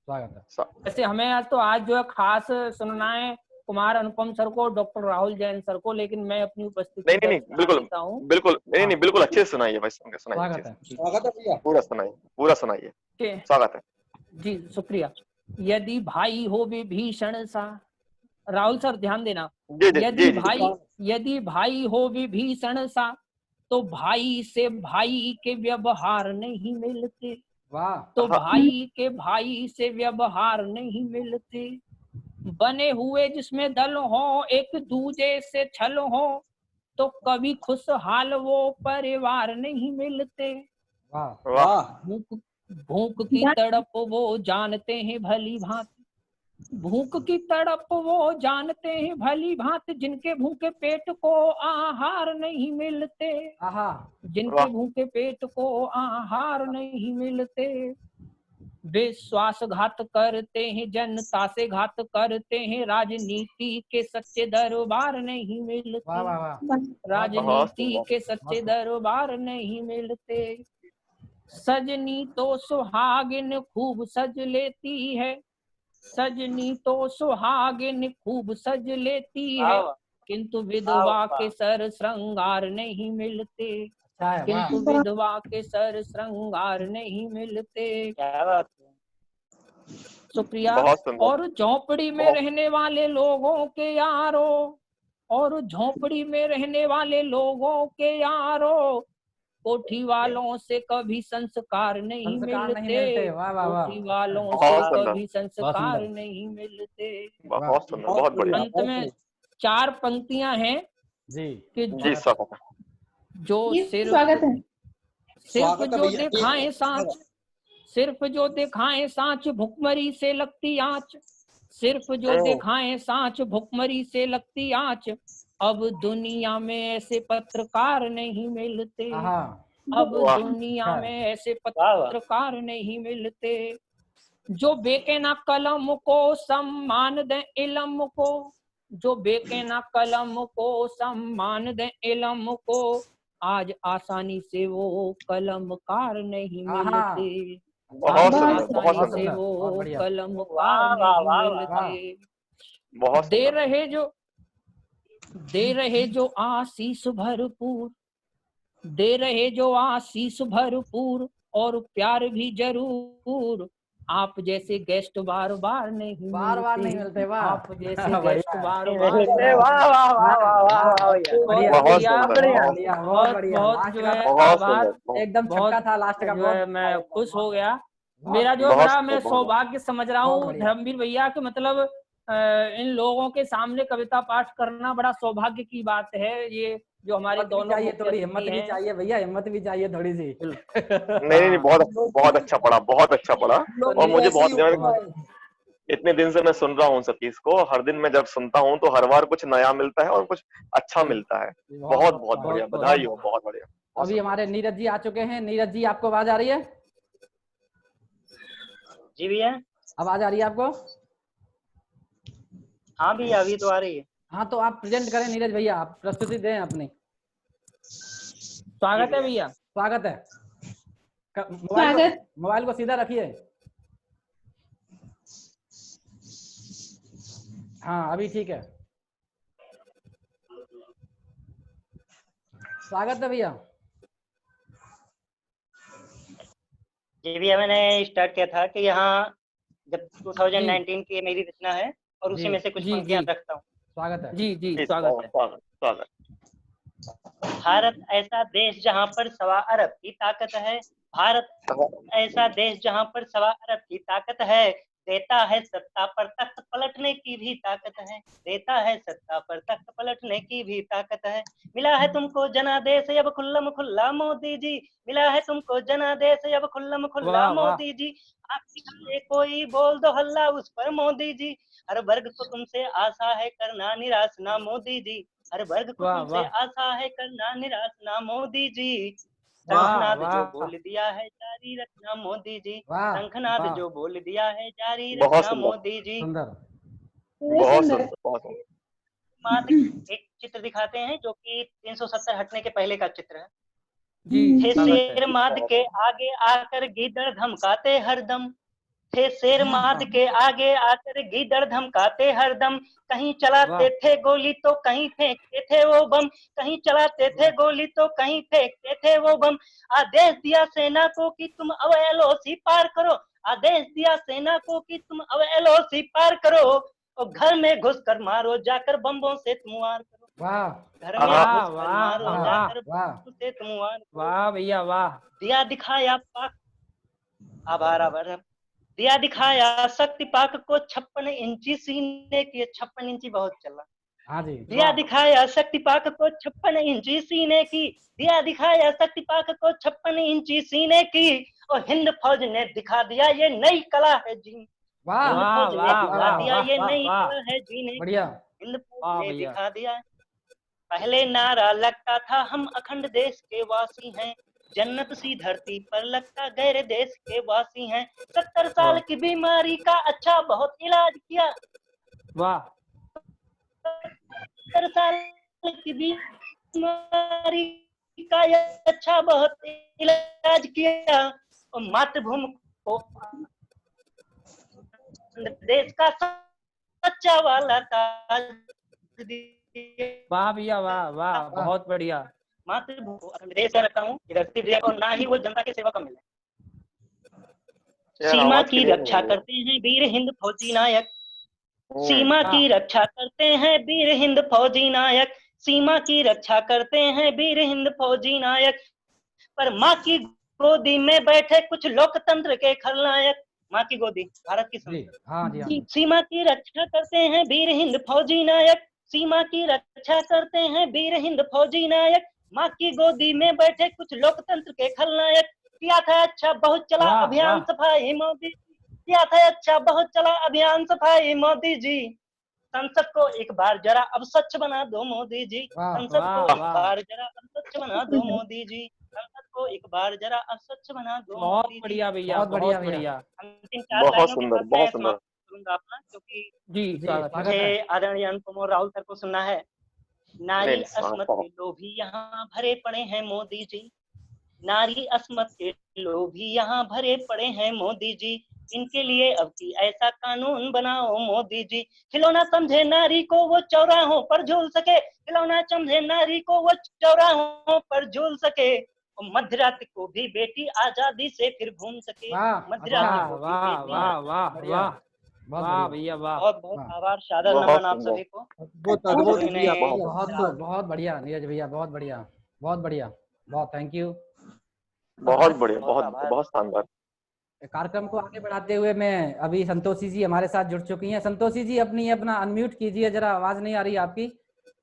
स्वागत है। वैसे हमें आज जो है खास सुनना है कुमार अनुपम सर को, डॉक्टर राहुल जैन सर को, लेकिन मैं अपनी उपस्थिति नहीं, बिल्कुल बिल्कुल अच्छे से सुनाइए भाई, सुनाइए। स्वागत है भैया, पूरा सुनाइए। स्वागत है जी, शुक्रिया। यदि भाई हो विभीषण सा, राहुल सर ध्यान देना, यदि भाई हो विभीषण सा, तो भाई से भाई के व्यवहार नहीं मिलते। वाह। तो भाई के भाई से व्यवहार नहीं मिलते। बने हुए जिसमें दल हो, एक दूजे से छल हो, तो कभी खुशहाल वो परिवार नहीं मिलते। वाह। भूख की तड़प वो जानते हैं भली भांति, भूख की तड़प वो जानते हैं भली भांति, जिनके भूखे पेट को आहार नहीं मिलते। जिनके भूखे पेट को आहार नहीं मिलते। विश्वासघात करते हैं, जनता से घात करते हैं, राजनीति के सच्चे दरबार नहीं मिलते। राजनीति के सच्चे दरबार नहीं मिलते। सजनी तो सुहागिन खूब सज लेती है, सजनी तो सुहागिन खूब सज लेती है, किंतु विधवा के सर श्रृंगार नहीं मिलते। किंतु विधवा के सर श्रृंगार नहीं मिलते। शुक्रिया। और झोपड़ी में रहने वाले लोगों के यारो, और झोपड़ी में रहने वाले लोगों के यारो, कोठी वालों से कभी संस्कार नहीं मिलते। कोठी वालों से कभी संस्कार नहीं मिलते। बहुत बढ़िया। अंत में 4 पंक्तियां हैं कि जो सिर्फ जो दिखाएं सांच, सिर्फ जो दिखाएं सांच, भुखमरी से लगती आंच। सिर्फ जो दिखाएं सांच, भुखमरी से लगती आंच। अब दुनिया में ऐसे पत्रकार नहीं मिलते। अब दुनिया में ऐसे पत्रकार नहीं मिलते। जो बेके ना कलम को सम्मान दे इलम को, जो बेके ना कलम को सम्मान दे इलम को, आज आसानी से वो कलमकार नहीं मिलते। आसानी से वो कलमकार नहीं मिलते। दे रहे जो आशीष भरपूर, दे रहे जो आशीष भरपूर, और प्यार भी जरूर। आप जैसे गेस्ट बार बार नहीं मिलते। आप जैसे गेस्ट बार बार। बहुत जो है आभार, एकदम छक्का था लास्ट का। जो है मैं खुश हो गया। मेरा जो बड़ा मैं सौभाग्य समझ रहा हूँ धर्मवीर भैया के, मतलब इन लोगों के सामने कविता पाठ करना बड़ा सौभाग्य की बात है। ये जो हमारे दोनों चाहिए, थोड़ी हिम्मत भी चाहिए भैया, हिम्मत भी चाहिए थोड़ी सी। नहीं, बहुत अच्छा पड़ा। और मुझे बहुत इतने दिन से मैं सुन रहा हूँ सब चीज को। हर दिन मैं जब सुनता हूँ तो हर बार कुछ नया मिलता है और कुछ अच्छा मिलता है। बहुत बढ़िया, बधाई हो, बहुत बढ़िया। अभी हमारे नीरज जी आ चुके हैं। नीरज जी, आपको आवाज आ रही है? जी भैया, आवाज आ रही है आपको? हाँ भैया, अभी तो आ रही है। हाँ, तो आप प्रेजेंट करें नीरज भैया, आप प्रस्तुति दें अपनी। स्वागत है भैया। स्वागत है। मोबाइल को सीधा रखिए। हाँ, अभी ठीक है। स्वागत है भैया। जी भैया, मैंने स्टार्ट किया था कि यहाँ जब 2019 की मेरी रचना है और उसी में से कुछ पंक्तियां रखता हूँ। स्वागत है। जी स्वागत है। भारत ऐसा देश जहाँ पर 1.25 अरब की ताकत है। भारत ऐसा देश जहाँ पर 1.25 अरब की ताकत है। देता है सत्ता पर तख्त पलटने की भी ताकत है। देता है सत्ता पर तख्त पलटने की भी ताकत है। मिला है तुमको जनादेश अब खुल्लम खुल्ला मोदी जी। मिला है तुमको जनादेश अब खुल्लम खुल्ला मोदी जी। आपकी कोई बोल दो हल्ला उस पर मोदी जी। हर वर्ग को तुमसे आशा है करना निराश ना मोदी जी। हर वर्ग को तुमसे आशा है करना निराश ना मोदी जी। शंखनाद जो बोल दिया है जारी रखना मोदी जी। शंखनाद जो बोल दिया है जारी रखना मोदी जी। बहुत सुंदर। एक चित्र दिखाते हैं जो कि 370 हटने के पहले का चित्र है। जी, शेर माद के आगे आकर गीदड़ धमकाते हरदम। थे शेर मात के आगे आकर गीदड़ धमकाते हरदम, कहीं चलाते थे गोली तो कहीं फेंकते थे वो बम, कहीं चलाते थे गोली तो कहीं फेंकते थे वो बम। आदेश दिया सेना को कि तुम अब एलओसी पार करो, आदेश दिया सेना को कि तुम अब एलओसी पार करो, और घर में घुसकर मारो जाकर बम्बों से तुम वार करो। वाह घर में घुसकर मारो वाह, जाकर वाह। बम्बों से तुम वार करो। वाह भैया वाह। दिया दिखाया पाक, आभार दिया दिखाया शक्ति पाक को 56 इंची सीने की, 56 इंची बहुत चला। हाँ जी। दिया दिखाया शक्ति पाक को 56 इंची सीने की, दिया दिखाया शक्ति पाक को 56 इंची सीने की, और हिंद फौज ने दिखा दिया ये नई कला है जी। वाह हिंद फौज ने दिखा दिया ये वाह, नई वाह। कला है जीने की। बढ़िया। हिंद फौज वाह ने भैया। दिखा दिया। पहले नारा लगता था हम अखंड देश के वासी हैं, जन्नत सी धरती पर लगता गैर देश के वासी हैं। 70 साल की बीमारी का अच्छा बहुत इलाज किया, वाह 70 साल की बीमारी का ये अच्छा बहुत इलाज किया, और मातृभूमि को देश का सच्चा वाला ताज दिया। वाह भैया वाह वाह बहुत बढ़िया। मातृभूमि को अखंड देश रखता हूँ, और ना ही वो जनता की सेवा का मिले। सीमा की रक्षा करते हैं वीर हिंद फौजी नायक, सीमा की रक्षा करते हैं वीर हिंद फौजी नायक, सीमा की रक्षा करते हैं वीर हिंद फौजी नायक। पर माँ की गोदी में बैठे कुछ लोकतंत्र के खलनायक, माँ की गोदी भारत की संसद। हाँ जी, हाँ जी। सीमा की रक्षा करते हैं वीर हिंद फौजी नायक, सीमा की रक्षा करते हैं वीर हिंद फौजी नायक। माँ की गोदी में बैठे कुछ लोकतंत्र के खलनायक। किया था अच्छा बहुत चला अभियान सफाई मोदी, किया था अच्छा बहुत चला अभियान सफाई मोदी जी। संसद को एक बार जरा अब स्वच्छ बना दो मोदी जी, संसद को एक बार जरा अब स्वच्छ बना दो मोदी जी, संसद को एक बार जरा अब स्वच्छ बना दो। बहुत बढ़िया भैया बहुत बढ़िया। अंतिम 4 लाइनों के साथ मैं समाप्त करूंगा अपना, क्योंकि जी मुझे आदरणीय अनुपम और राहुल सर को सुनना है। नारी अस्मत के लोभी यहाँ भरे पड़े हैं मोदी जी, नारी अस्मत के लोभी यहाँ भरे पड़े हैं मोदी जी, इनके लिए अब की ऐसा कानून बनाओ मोदी जी। खिलौना समझे नारी को वो चौराहों पर झूल सके, खिलौना समझे नारी को वो चौराहों पर झूल सके, और मध्यरात्रि को भी बेटी आजादी से फिर घूम सके। मध्यरात्रि को भी बेटी वाह भैया वाह। बहुत बहुत आभार, सादर नमन आप सभी को। बहुत बढ़िया नीरज भैया, बहुत बढ़िया बहुत बढ़िया, बहुत थैंक यू। बहुत बढ़िया, बहुत शानदार। कार्यक्रम को आगे बढ़ाते हुए मैं अभी संतोषी जी हमारे साथ जुड़ चुकी हैं। संतोषी जी अपना अनम्यूट कीजिए, जरा आवाज नहीं आ रही आपकी।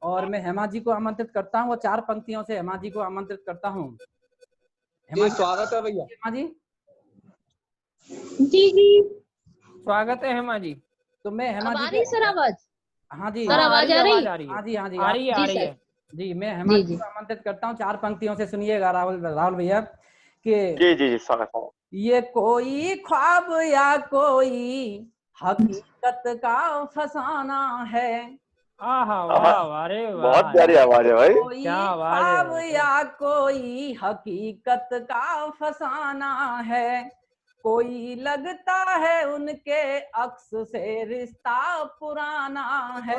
और मैं हेमा जी को आमंत्रित करता हूँ, वो 4 पंक्तियों से हेमा जी को आमंत्रित करता हूँ। स्वागत है भैया। हेमा जी जी स्वागत है हेमा जी। तो मैं हेमा जी को सर आवाज, हाँ जी सर आवाज आ रही है? हाँ जी हाँ जी आ रही है जी। मैं हेमा जी को आमंत्रित करता हूँ, 4 पंक्तियों से सुनिएगा राहुल भैया कि जी स्वागत। ये कोई ख्वाब या कोई हकीकत का फसाना है। अरे बहुत प्यारी आवाज है भाई। कोई ख्वाब या कोई हकीकत का फसाना है, कोई लगता है उनके अक्स से रिश्ता पुराना है।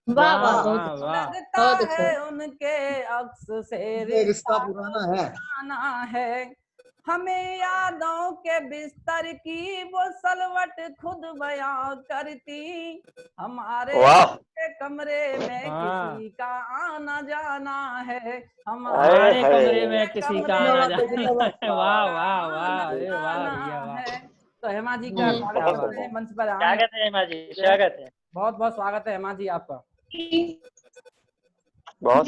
लगता है उनके अक्स से रिश्ता पुराना है। हमें यादों के बिस्तर की वो सलवट खुद बयां करती, हमारे कमरे में किसी का आना जाना है, हमारे कमरे में किसी का आना जाना। वाह है। तो हेमा जी का स्वागत है मंच पर। स्वागत है हेमा जी, स्वागत है, बहुत बहुत स्वागत है हेमा जी आपका। बहुत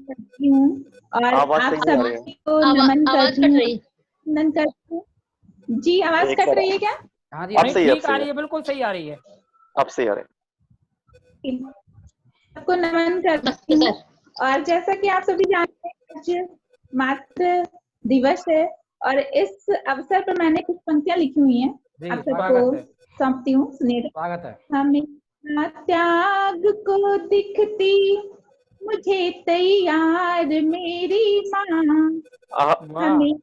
करती हूँ और आप सभी को नमन करती हूँ। जी आवाज कट रही है क्या? हाँ जी ठीक आ रही है, बिल्कुल सही आ रही है, अब सही आ रही है। आपको नमन करती हूँ। और जैसा कि आप सभी जानते हैं आज मातृ दिवस है, और इस अवसर पर मैंने कुछ पंक्तियां लिखी हुई हैं, आप सबको सौंपती हूँ, सुनिए। स्वागत है। हमें त्याग को दिखती मुझे तैयार मेरी माँ, हमें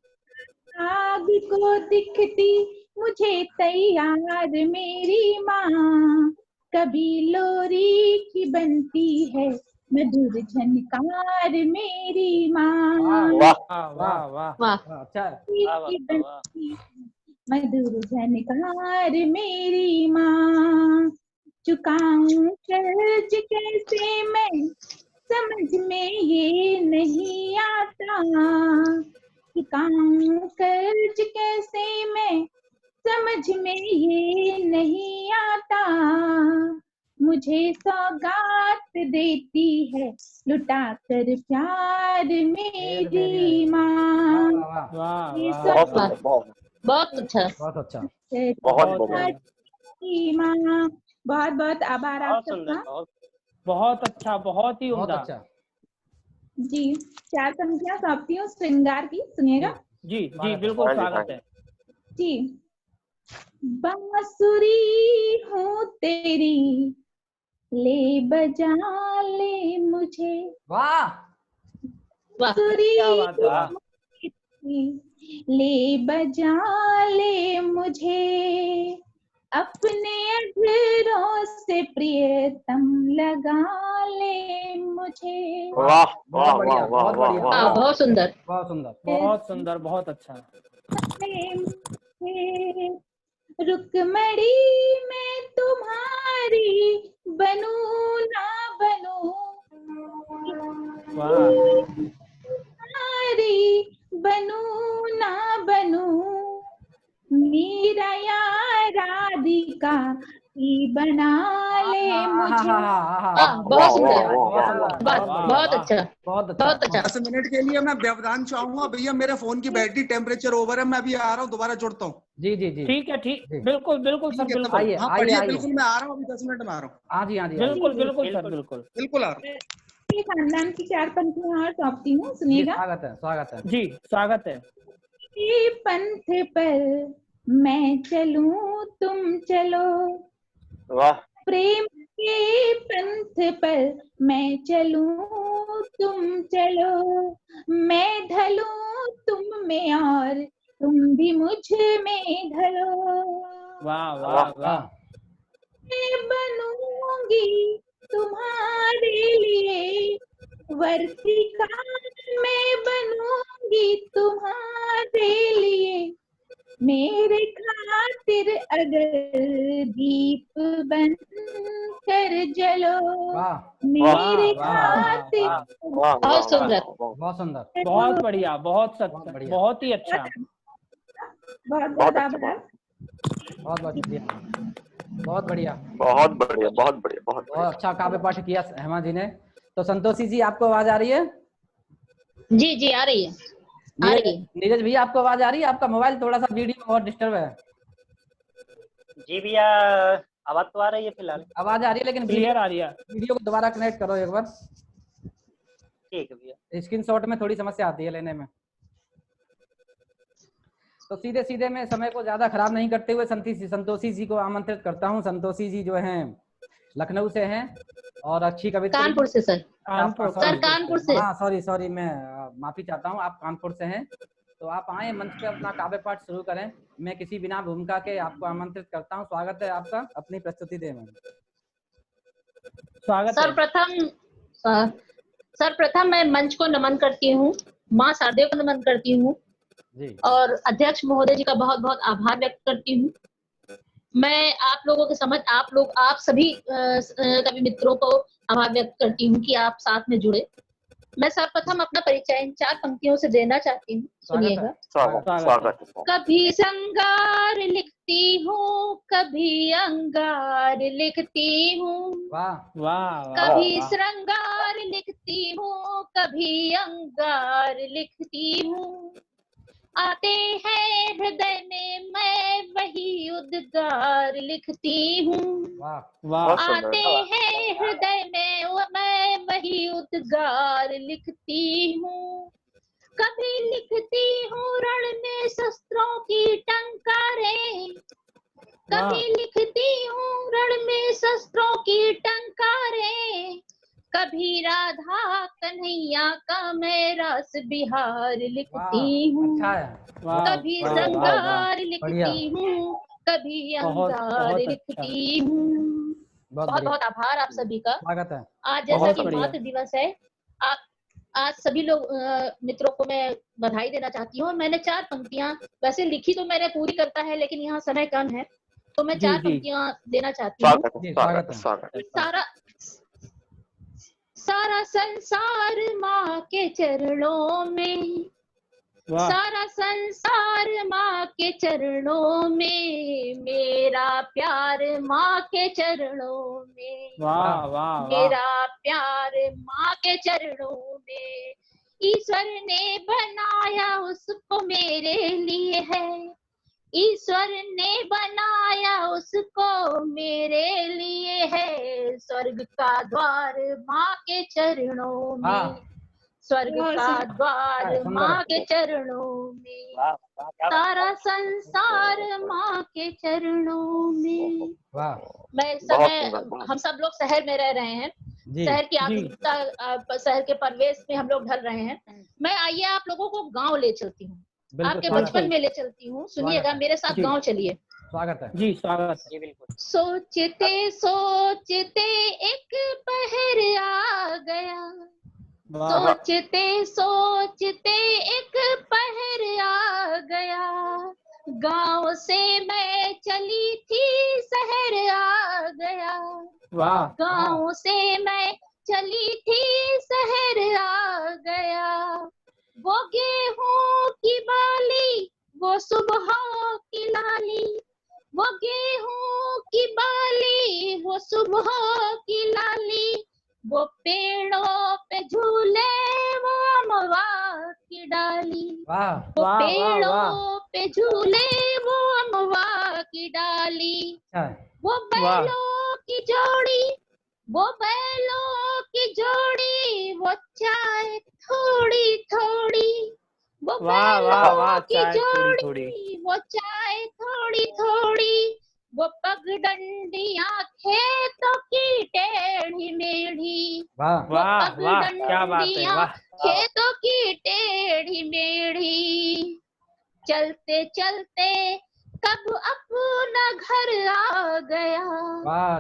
आग को दिखती मुझे तैयार मेरी माँ, कभी लोरी की बनती है मधुर झनकार मेरी माँ, वाह वाह वाह वाह वाह अच्छा की बनती है मधुर झनकार मेरी माँ। चुकाऊं कर्ज कैसे मैं समझ में ये नहीं आता, चुकाऊं कर्ज कैसे मैं समझ में ये नहीं आता, मुझे सौगात देती है लुटा कर प्यार मेरी माँ। वाह वाह ये वाह बहुत सौगात सुंदर, बहुत बहुत अच्छा। बहुत अच्छा। बहुत बहुत बढ़िया। मेरी माँ। बहुत बहुत आभार आप बहुत सुंदर, सबका। बहुत अच्छा, बहुत ही बहुत उम्दा। अच्छा। जी 4 पंक्तियां सौंपती हूँ श्रृंगार की, सुनिएगा। जी जी बिल्कुल हाँ जी, हाँ स्वागत जी। है। जी। बांसुरी हूँ तेरी ले बजा ले मुझे, वाह वाह बांसुरी क्या बात है। वाह। हूँ तेरी ले बजा ले मुझे, अपने अधरों से प्रियतम लगा ले मुझे, वाह वाह बहुत वाह बढ़िया, वाह बहुत वाह बढ़िया, वाह वाह वाह। बहुत सुंदर। बहुत सुंदर। बहुत सुंदर, बहुत अच्छा। ले मुझे, रुकमणी मैं तुम्हारी बनूं ना बनूं, वाह तुम्हारी बनूं ना बनूं, मीरा या राधिका की बना ले मुझे। वाह बहुत वाह सुंदर। वाह वाह बहुत वाह। सुंदर, वाह वाह, बहुत वाह। अच्छा, बहुत अच्छा। बहुत अच्छा। 10 मिनट के लिए मैं व्यवधान चाहूंगा भैया, मेरे फोन की बैटरी टेम्परेचर ओवर है, मैं अभी आ रहा हूँ, दोबारा जुड़ता हूँ। जी जी जी। ठीक है, ठीक, जी। बिल्कुल बिल्कुल सर, ठीक है, तब बिल्कुल आइए, हाँ आइए, पढ़िए, आइए। बिल्कुल मैं आ रहा हूँ, अभी 10 मिनट में आ रहा हूँ, हाँ जी, हाँ जी, आइए। बिल्कुल बिल्कुल सर, बिल्कुल। बिल्कुल। बिल्कुल आ रहा हूँ। ये खानदान की 4 पंक्तियां और सौंपती हूँ, जी, सुनिएगा। स्वागत है, स्वागत है। जी स्वागत है। ये पंथ पर मैं चलूं तुम चलो, वाह प्रेम के पंथ पर मैं चलूं तुम चलो, मैं ढलूं तुम में और तुम भी मुझ में ढलो, वाह वाह वाह। वाह। मैं बनूंगी तुम्हारे लिए वर्तिका, मैं बनूंगी तुम्हारे लिए, मेरे खातिर अगर दीप बन कर जलो, वाह मेरे वाह, वाह, खातिर वाह। वाह बहुत वाह सुंदर। वाह। बहुत सुंदर। बहुत बढ़िया, बहुत बहुत सच, बढ़िया। बहुत ही अच्छा। बहुत बहुत बहुत अच्छा, आभार। बहुत बहुत शुक्रिया। बहुत बढ़िया, बहुत बढ़िया, बहुत बढ़िया, बहुत बढ़िया। बहुत अच्छा काव्य पाठ किया हेमा जी ने। तो संतोषी जी, आपको आवाज आ रही है? जी जी आ रही है, आ रही है। नीरज भैया, आपको आवाज आ रही है? आपका मोबाइल थोड़ा सा वीडियो में बहुत डिस्टर्ब है। जी भैया, आवाज तो आ रही है फिलहाल। आवाज आ रही है, लेकिन क्लियर आ रही है। वीडियो को दोबारा कनेक्ट करो एक बार। ठीक है भैया। स्क्रीनशॉट में थोड़ी समस्या आती है लेने में। तो सीधे सीधे मैं समय को ज्यादा खराब नहीं करते हुए संतोषी जी को आमंत्रित करता हूँ। संतोषी जी जो हैं लखनऊ से हैं और अच्छी कविता। कानपुर से सर। कानपुर सर कानपुर से। हाँ सॉरी, मैं माफी चाहता हूँ, आप कानपुर से हैं। तो आप आए मंच पे अपना काव्य पाठ शुरू करें। मैं किसी बिना भूमिका के आपको आमंत्रित करता हूँ। स्वागत है आपका, अपनी प्रस्तुति दें। स्वागत सर है। प्रथम मैं मंच को नमन करती हूँ, माँ शारदे को नमन करती हूँ जी। और अध्यक्ष महोदय जी का बहुत बहुत आभार व्यक्त करती हूँ। मैं आप लोगों के समझ आप सभी कवि मित्रों को आभार व्यक्त करती हूँ कि आप साथ में जुड़े। मैं सर्वप्रथम अपना परिचय इन 4 पंक्तियों से देना चाहती हूँ, सुनिएगा। स्वागत है। कभी श्रृंगार लिखती हूँ, कभी अंगार लिखती हूँ, वाह वाह वाह कभी वाह। श्रृंगार लिखती हूँ, कभी अंगार लिखती हूँ, आते हैं हृदय में मैं वही उद्गार लिखती हूँ, वाह वाह बहुत सुंदर। आते हैं हृदय में मैं वही उद्गार लिखती हूँ, कभी लिखती हूँ रण में शस्त्रों की टंकारें, कभी लिखती हूँ रण में शस्त्रों की टंकारें, कभी कभी राधा कन्हैया का मैं रस बिहार लिखती हूँ, अच्छा है। कभी श्रृंगार लिखती हूँ, कभी अंगार लिखती हूँ। बहुत बहुत आभार आप सभी का। स्वागत है। आज जैसा कि मातृ दिवस है, आप आज सभी लोग मित्रों को मैं बधाई देना चाहती हूँ। मैंने 4 पंक्तियां वैसे लिखी तो मैंने पूरी करता है, लेकिन यहाँ समय कम है तो मैं 4 पंक्तियां देना चाहती हूँ। सारा संसार माँ के चरणों में, सारा संसार माँ के चरणों में, मेरा प्यार माँ के चरणों में, मेरा प्यार माँ के चरणों में। ईश्वर ने बनाया उसको मेरे लिए है, ईश्वर ने बनाया उसको मेरे लिए है। स्वर्ग का द्वार माँ के चरणों में, स्वर्ग का द्वार माँ के चरणों में, सारा संसार माँ के चरणों में। मैं हम सब लोग शहर में रह रहे हैं, शहर की आधुनिकता, शहर के परिवेश में हम लोग ढल रहे हैं। मैं आइए आप लोगों को गांव ले चलती हूँ, आपके बचपन में ले चलती हूँ। सुनिएगा, मेरे साथ गांव चलिए। स्वागत है जी, स्वागत है। बिल्कुल। सोचते सोचते एक पहर आ गया, सोचते सोचते एक पहर आ गया, गांव से मैं चली थी शहर आ गया, गांव से मैं चली थी शहर आ गया। वो गेहूं की बाली, वो सुबह की लाली, वो गेहूं की बाली, वो सुबह की लाली, वो पेड़ों पे झूले, वो अमवा की डाली, वो पेड़ों पे झूले, वो अमवा की डाली। वो बैलों की जोड़ी, वो बैलों की जोड़ी, वो चाय थोड़ी थोड़ी, वो बैलों की जोड़ी, वो चाय थोड़ी थोड़ी, वो पगडंडियां खेतों की टेढ़ी मेढ़ी, वो पगडंडियां खेतों की टेढ़ी मेढ़ी। चलते चलते कब अपना घर आ गया,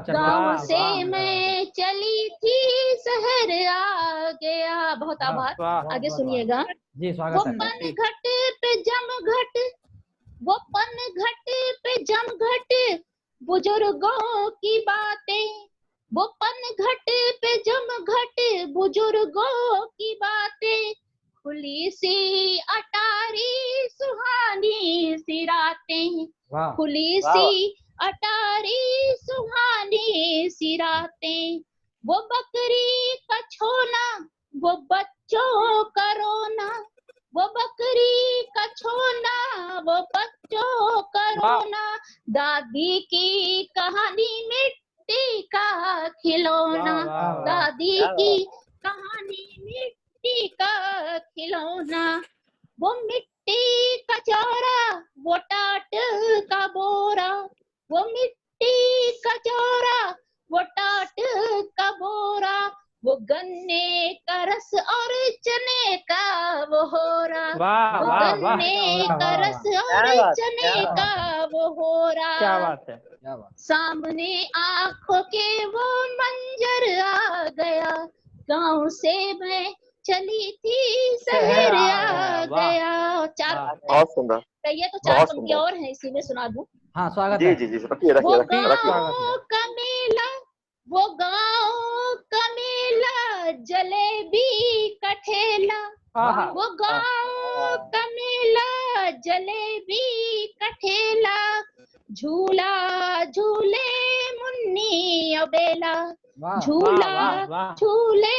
गांव से मैं चली थी शहर आ गया। बहुत आभार। आगे सुनिएगा। वो पनघट पे जमघट, वो पनघट पे जमघट, बुजुर्गों की बातें, वो पनघट पे जमघट, बुजुर्गों की बातें, खुली सी अटारी सुहानी सी रातें, खुली सी अटारी सुहानी सी रातें। वो बकरी का छोना, वो बच्चों का रोना, वो बकरी का छोना, वो बच्चों का रोना, दादी की कहानी मिट्टी का खिलौना, दादी की कहानी मिट्टी का खिलौना। वो मिट्टी का चौरा, वो टाट का बोरा, वो मिट्टी का चौरा, वो टाट का बोरा, वो गन्ने का रस और चने का वो होरा, वो गन्ने का रस और चने का वो होरा। क्या बात है। सामने आंखों के वो मंजर आ गया, गांव से मैं चली थी शहर आ गया। बहुत सुंदर। कहिए तो 4 पंक्ति और है, इसी में सुना दूं। हाँ, स्वागत जी है। जी जी, रखिए रखिए गाँव का मेला, वो गाँव का मेला, जलेबी का ठेला, वो गाँव का मेला, जलेबी का ठेला, झूला झूले मुन्नी अबेला, झूला झूले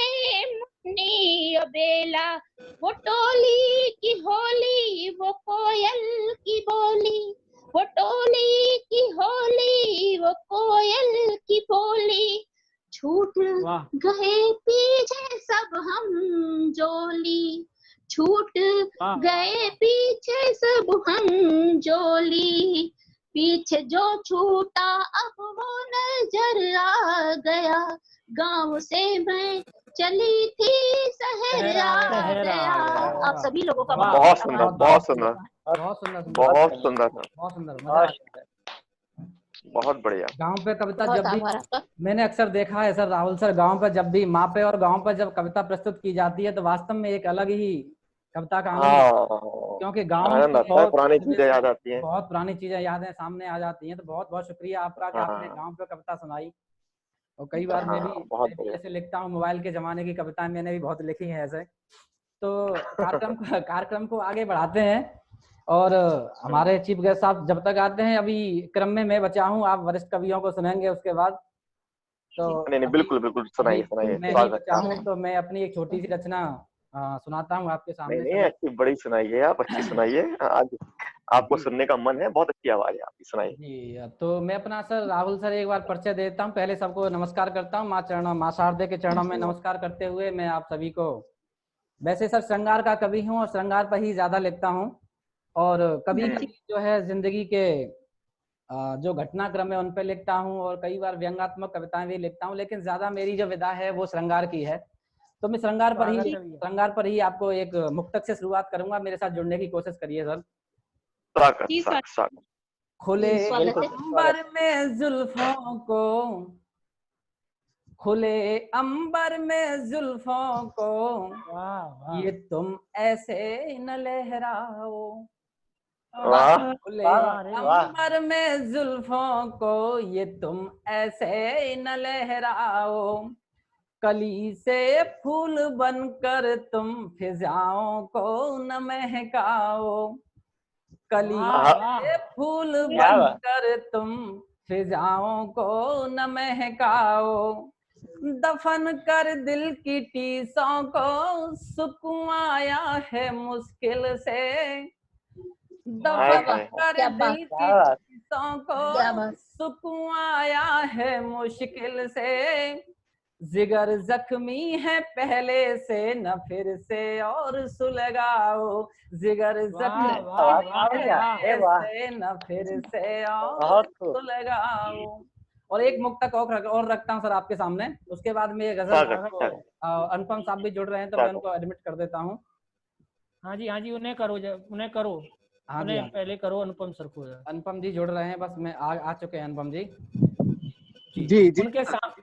मुन्नी अबेला। वो टोली की होली, वो कोयल की बोली, वो टोली की होली, वो कोयल की बोली। छूट गए पीछे सब हम जोली, छूट गए पीछे सब हम जोली। पीछे जो छूटा अब वो नजर आ गया, गांव से मैं चली थी सहरा दया। आप सभी लोगों का बहुत सुंदर, बहुत सुंदर, बहुत सुंदर, बहुत सुंदर था, बहुत सुंदर, मजा आ गया। बहुत बढ़िया। गांव पे कविता बहुत जब भी आभार आपका। मैंने अक्सर देखा है सर, राहुल सर, गांव पर जब भी माँ पे और गांव पर जब कविता प्रस्तुत की जाती है तो वास्तव में एक अलग ही कविता का आनंद, हाँ, क्योंकि गांव आनंद की आता है, पुरानी चीजें याद आती हैं। बहुत पुरानी चीजें यादें सामने आ जाती हैं। तो बहुत बहुत शुक्रिया आपका कि आपने हाँ। गांव पे कविता सुनाई। और कई बार मैं हाँ, बहुत भी बढ़िया। ऐसे लिखता हूँ, मोबाइल के जमाने की कविताएं मैंने भी बहुत लिखी हैं ऐसे। तो कार्यक्रम को आगे बढ़ाते हैं और हमारे चीफ गेस्ट साहब जब तक आते हैं, अभी क्रम में मैं बचा हूँ, आप वरिष्ठ कवियों को सुनेंगे उसके बाद। तो नहीं, बिल्कुल बिल्कुल, सुनाइए सुनाइए, मैं ही स्वागत बचा है। हूँ तो मैं अपनी एक छोटी सी रचना सुनाता हूँ आपके नहीं सामने। नहीं, अच्छी बड़ी सुनाइए आप, अच्छी सुनाइए, आज आपको सुनने का मन है, बहुत अच्छी आवाज है आपकी, सुनाइए। जी, तो मैं अपना सर राहुल सर एक बार परिचय देता हूँ। पहले सबको नमस्कार करता हूँ, माँ शारदे के चरणों में नमस्कार करते हुए मैं आप सभी को, वैसे सर श्रृंगार का कवि हूँ और श्रृंगार पर ही ज्यादा लिखता हूँ। और कभी जो है जिंदगी के जो घटनाक्रम है उन पे लिखता हूँ और कई बार व्यंग्यात्मक कविताएं भी लिखता हूँ, लेकिन ज्यादा मेरी जो विधा है वो श्रृंगार की है। तो मैं श्रृंगार पर ही आपको एक मुक्तक से शुरुआत करूंगा, मेरे साथ जुड़ने की कोशिश करिए सर। स्वागत। खुले अंबर में जुल्फों को, खुले अंबर में जुल्फों को, ये तुम ऐसे न लहराओ। खुले अंबर में जुल्फों को, ये तुम ऐसे न लहराओ। कली से फूल बनकर तुम फिजाओं को न महकाओ। कली से फूल बनकर तुम फिजाओं को न महकाओ। दफन कर दिल की टीसों को सुकून आया है मुश्किल से। दफन कर दिल की टीसों को सुकून आया है मुश्किल से। जिगर जख्मी है पहले से न फिर से और सुलगाओ। जिगर जख्मी से न फिर से और सुलगाओ। और एक मुक्तक और रखता हूँ सर आपके सामने, उसके बाद में ये गजल अनुपम साहब भी जुड़ रहे हैं तो मैं उनको एडमिट कर देता हूँ। हाँ जी उन्हें करो, हाँ जी पहले करो अनुपम सर को। अनुपम जी जुड़ रहे हैं, बस मैं आ चुके हैं अनुपम जी। जी उनके साथ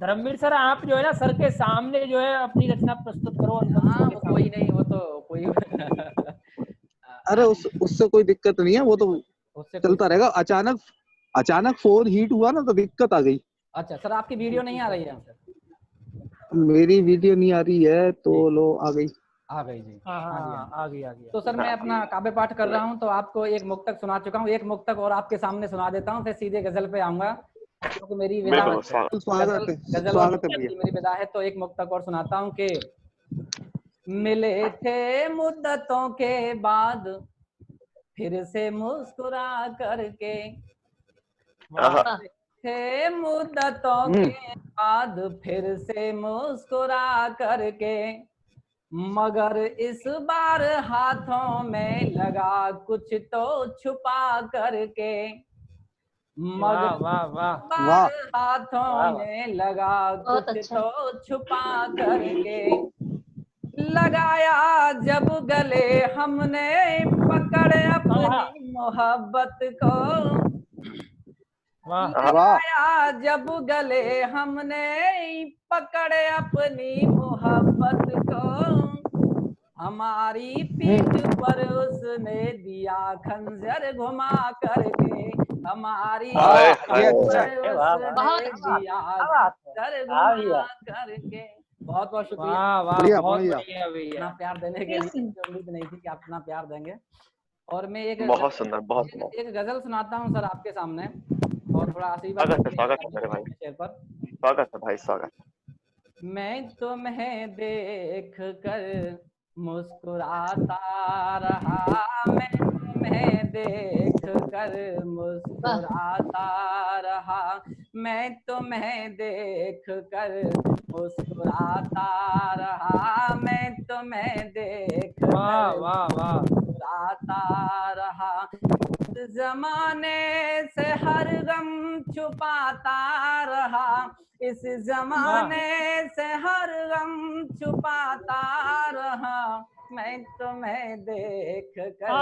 धर्मवीर सर आप जो है ना सर के सामने जो है अपनी रचना प्रस्तुत करो। हाँ कोई नहीं, वो तो कोई अरे उससे कोई दिक्कत नहीं है, वो तो चलता रहेगा। अचानक फोन हीट हुआ ना तो दिक्कत आ गई। अच्छा सर, आपकी वीडियो नहीं आ रही है? मेरी वीडियो नहीं आ रही है तो लो आ गई जी। आ गई। तो सर मैं अपना काव्य पाठ कर रहा हूँ, तो आपको एक मुक्तक सुना चुका हूँ, एक मुक्तक और आपके सामने सुना देता हूँ, फिर सीधे गजल पे आऊंगा क्योंकि मेरी विधा मेरी विधा है। तो एक मुक्तक और सुनाता हूँ कि मिले थे मुद्दतों के बाद फिर से मुस्कुरा करके, थे मुद्दतों के बाद फिर से मुस्कुरा करके, मगर इस बार हाथों में लगा कुछ तो छुपा करके। मगर बार हाथों में लगा कुछ तो छुपा करके। लगाया जब गले हमने पकड़ अपनी मोहब्बत को, लगाया जब गले हमने पकड़ अपनी मोहब्बत को। हमारी पीठ पर उसने दिया खंजर घुमा करके, हमारी पीठ पर उसने दिया खंजर घुमा करके। बहुत बहुत शुक्रिया, बहुत बढ़िया भैया, इतना प्यार देने के लिए। उम्मीद नहीं थी कि आप इतना प्यार देंगे। और मैं एक बहुत सुंदर एक गजल सुनाता हूँ सर आपके सामने और थोड़ा आशीर्वाद। स्वागत है मेरे भाई, स्वागत है भाई, स्वागत। मैं तुम्हें देख कर मुस्कुराता रहा, मैं तुम्हें देख कर मुस्कुराता रहा, मैं तुम्हें देख कर मुस्कुराता रहा, मैं तुम्हें देख कर मुस्कुराता रहा। जमाने से हर गम छुपाता रहा, इस जमाने से हर गम छुपाता रहा, मैं तुम्हें देख कर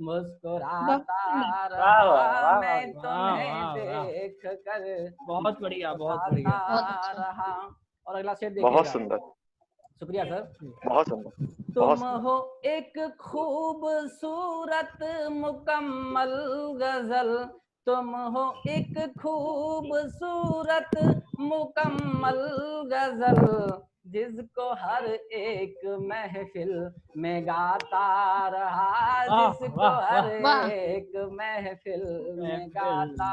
मुस्कुराता रहा, मैं तुम्हें देख कर बहुत बढ़िया, बहुत बढ़िया। मुस्कुराता रहा। और अगला शेर बहुत देखिएगा। सुंदर, शुक्रिया सर। बहुत सुंदर। तुम हो एक खूबसूरत मुकम्मल गजल, तुम हो एक खूबसूरत मुकम्मल गजल, जिसको हर एक महफिल में गाता रहा, जिसको हर एक महफिल में गाता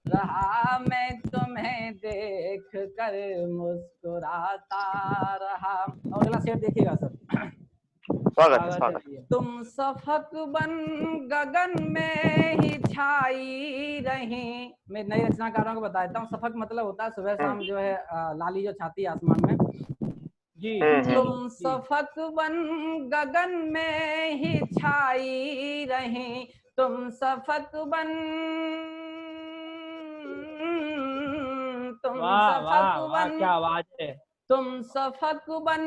रहा, मैं तुम्हें देख कर मुस्कुराता रहा। और अगला शेर देखिएगा सर। स्वागत। तुम सफक बन गगन में ही छाई रही, मैं नई रचनाकारों को बताता हूँ। सफक मतलब होता है सुबह शाम जो है लाली जो छाती है आसमान में जी। तुम सफक बन गगन में ही छाई रही, तुम सफक बन, तुम सफक बन, क्या आवाज है। तुम सफक बन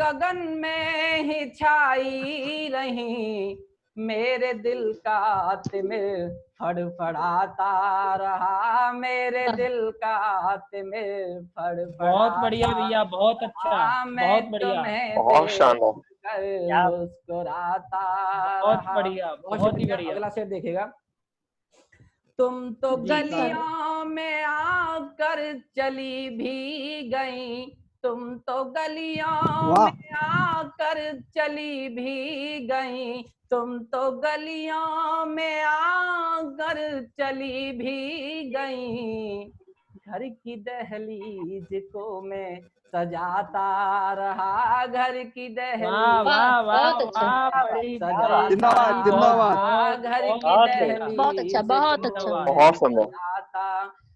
गगन में ही छाई रही, मेरे दिल का तिमिर फड़फड़ाता रहा, मेरे दिल का तिमिर फड़फड़ाता। बहुत बढ़िया भैया, बहुत अच्छा, बहुत बढ़िया, बहुत शानदार, मुस्कुराता बहुत बढ़िया, बहुत ही बढ़िया। अगला शेर देखिएगा। तुम तो गलियों में आकर चली भी गई, तुम तो गलियों में आकर चली भी गई, तुम तो गलियों में आकर चली भी गई, घर की दहलीज को मैं सजाता रहा, घर की दहलीज जिंदाबाद जिंदाबाद, घर की दहलीज बहुत अच्छा, बहुत अच्छा, बहुत सुंदर,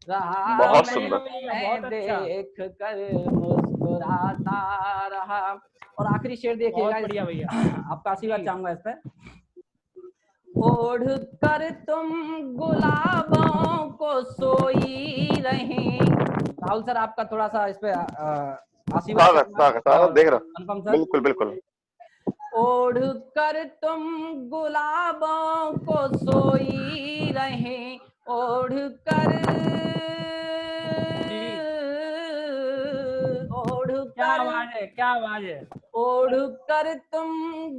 रहा, बहुत मैं सुंदर, तुम्हें देख कर मुस्कुराता रहा। और आखिरी शेर देखिएगा, बढ़िया भैया, आपका आशीर्वाद चाहूंगा इस पर। ओढ़ कर तुम गुलाबों को सोई रही, राहुल सर आपका थोड़ा सा इस पे आशीर्वाद देख रहा, अनुपम सर। बिल्कुल बिल्कुल। ओढ़ कर तुम गुलाबों को सोई रही, ओढ़ कर, क्या आवाज है, क्या आवाज है। ओढ़ कर तुम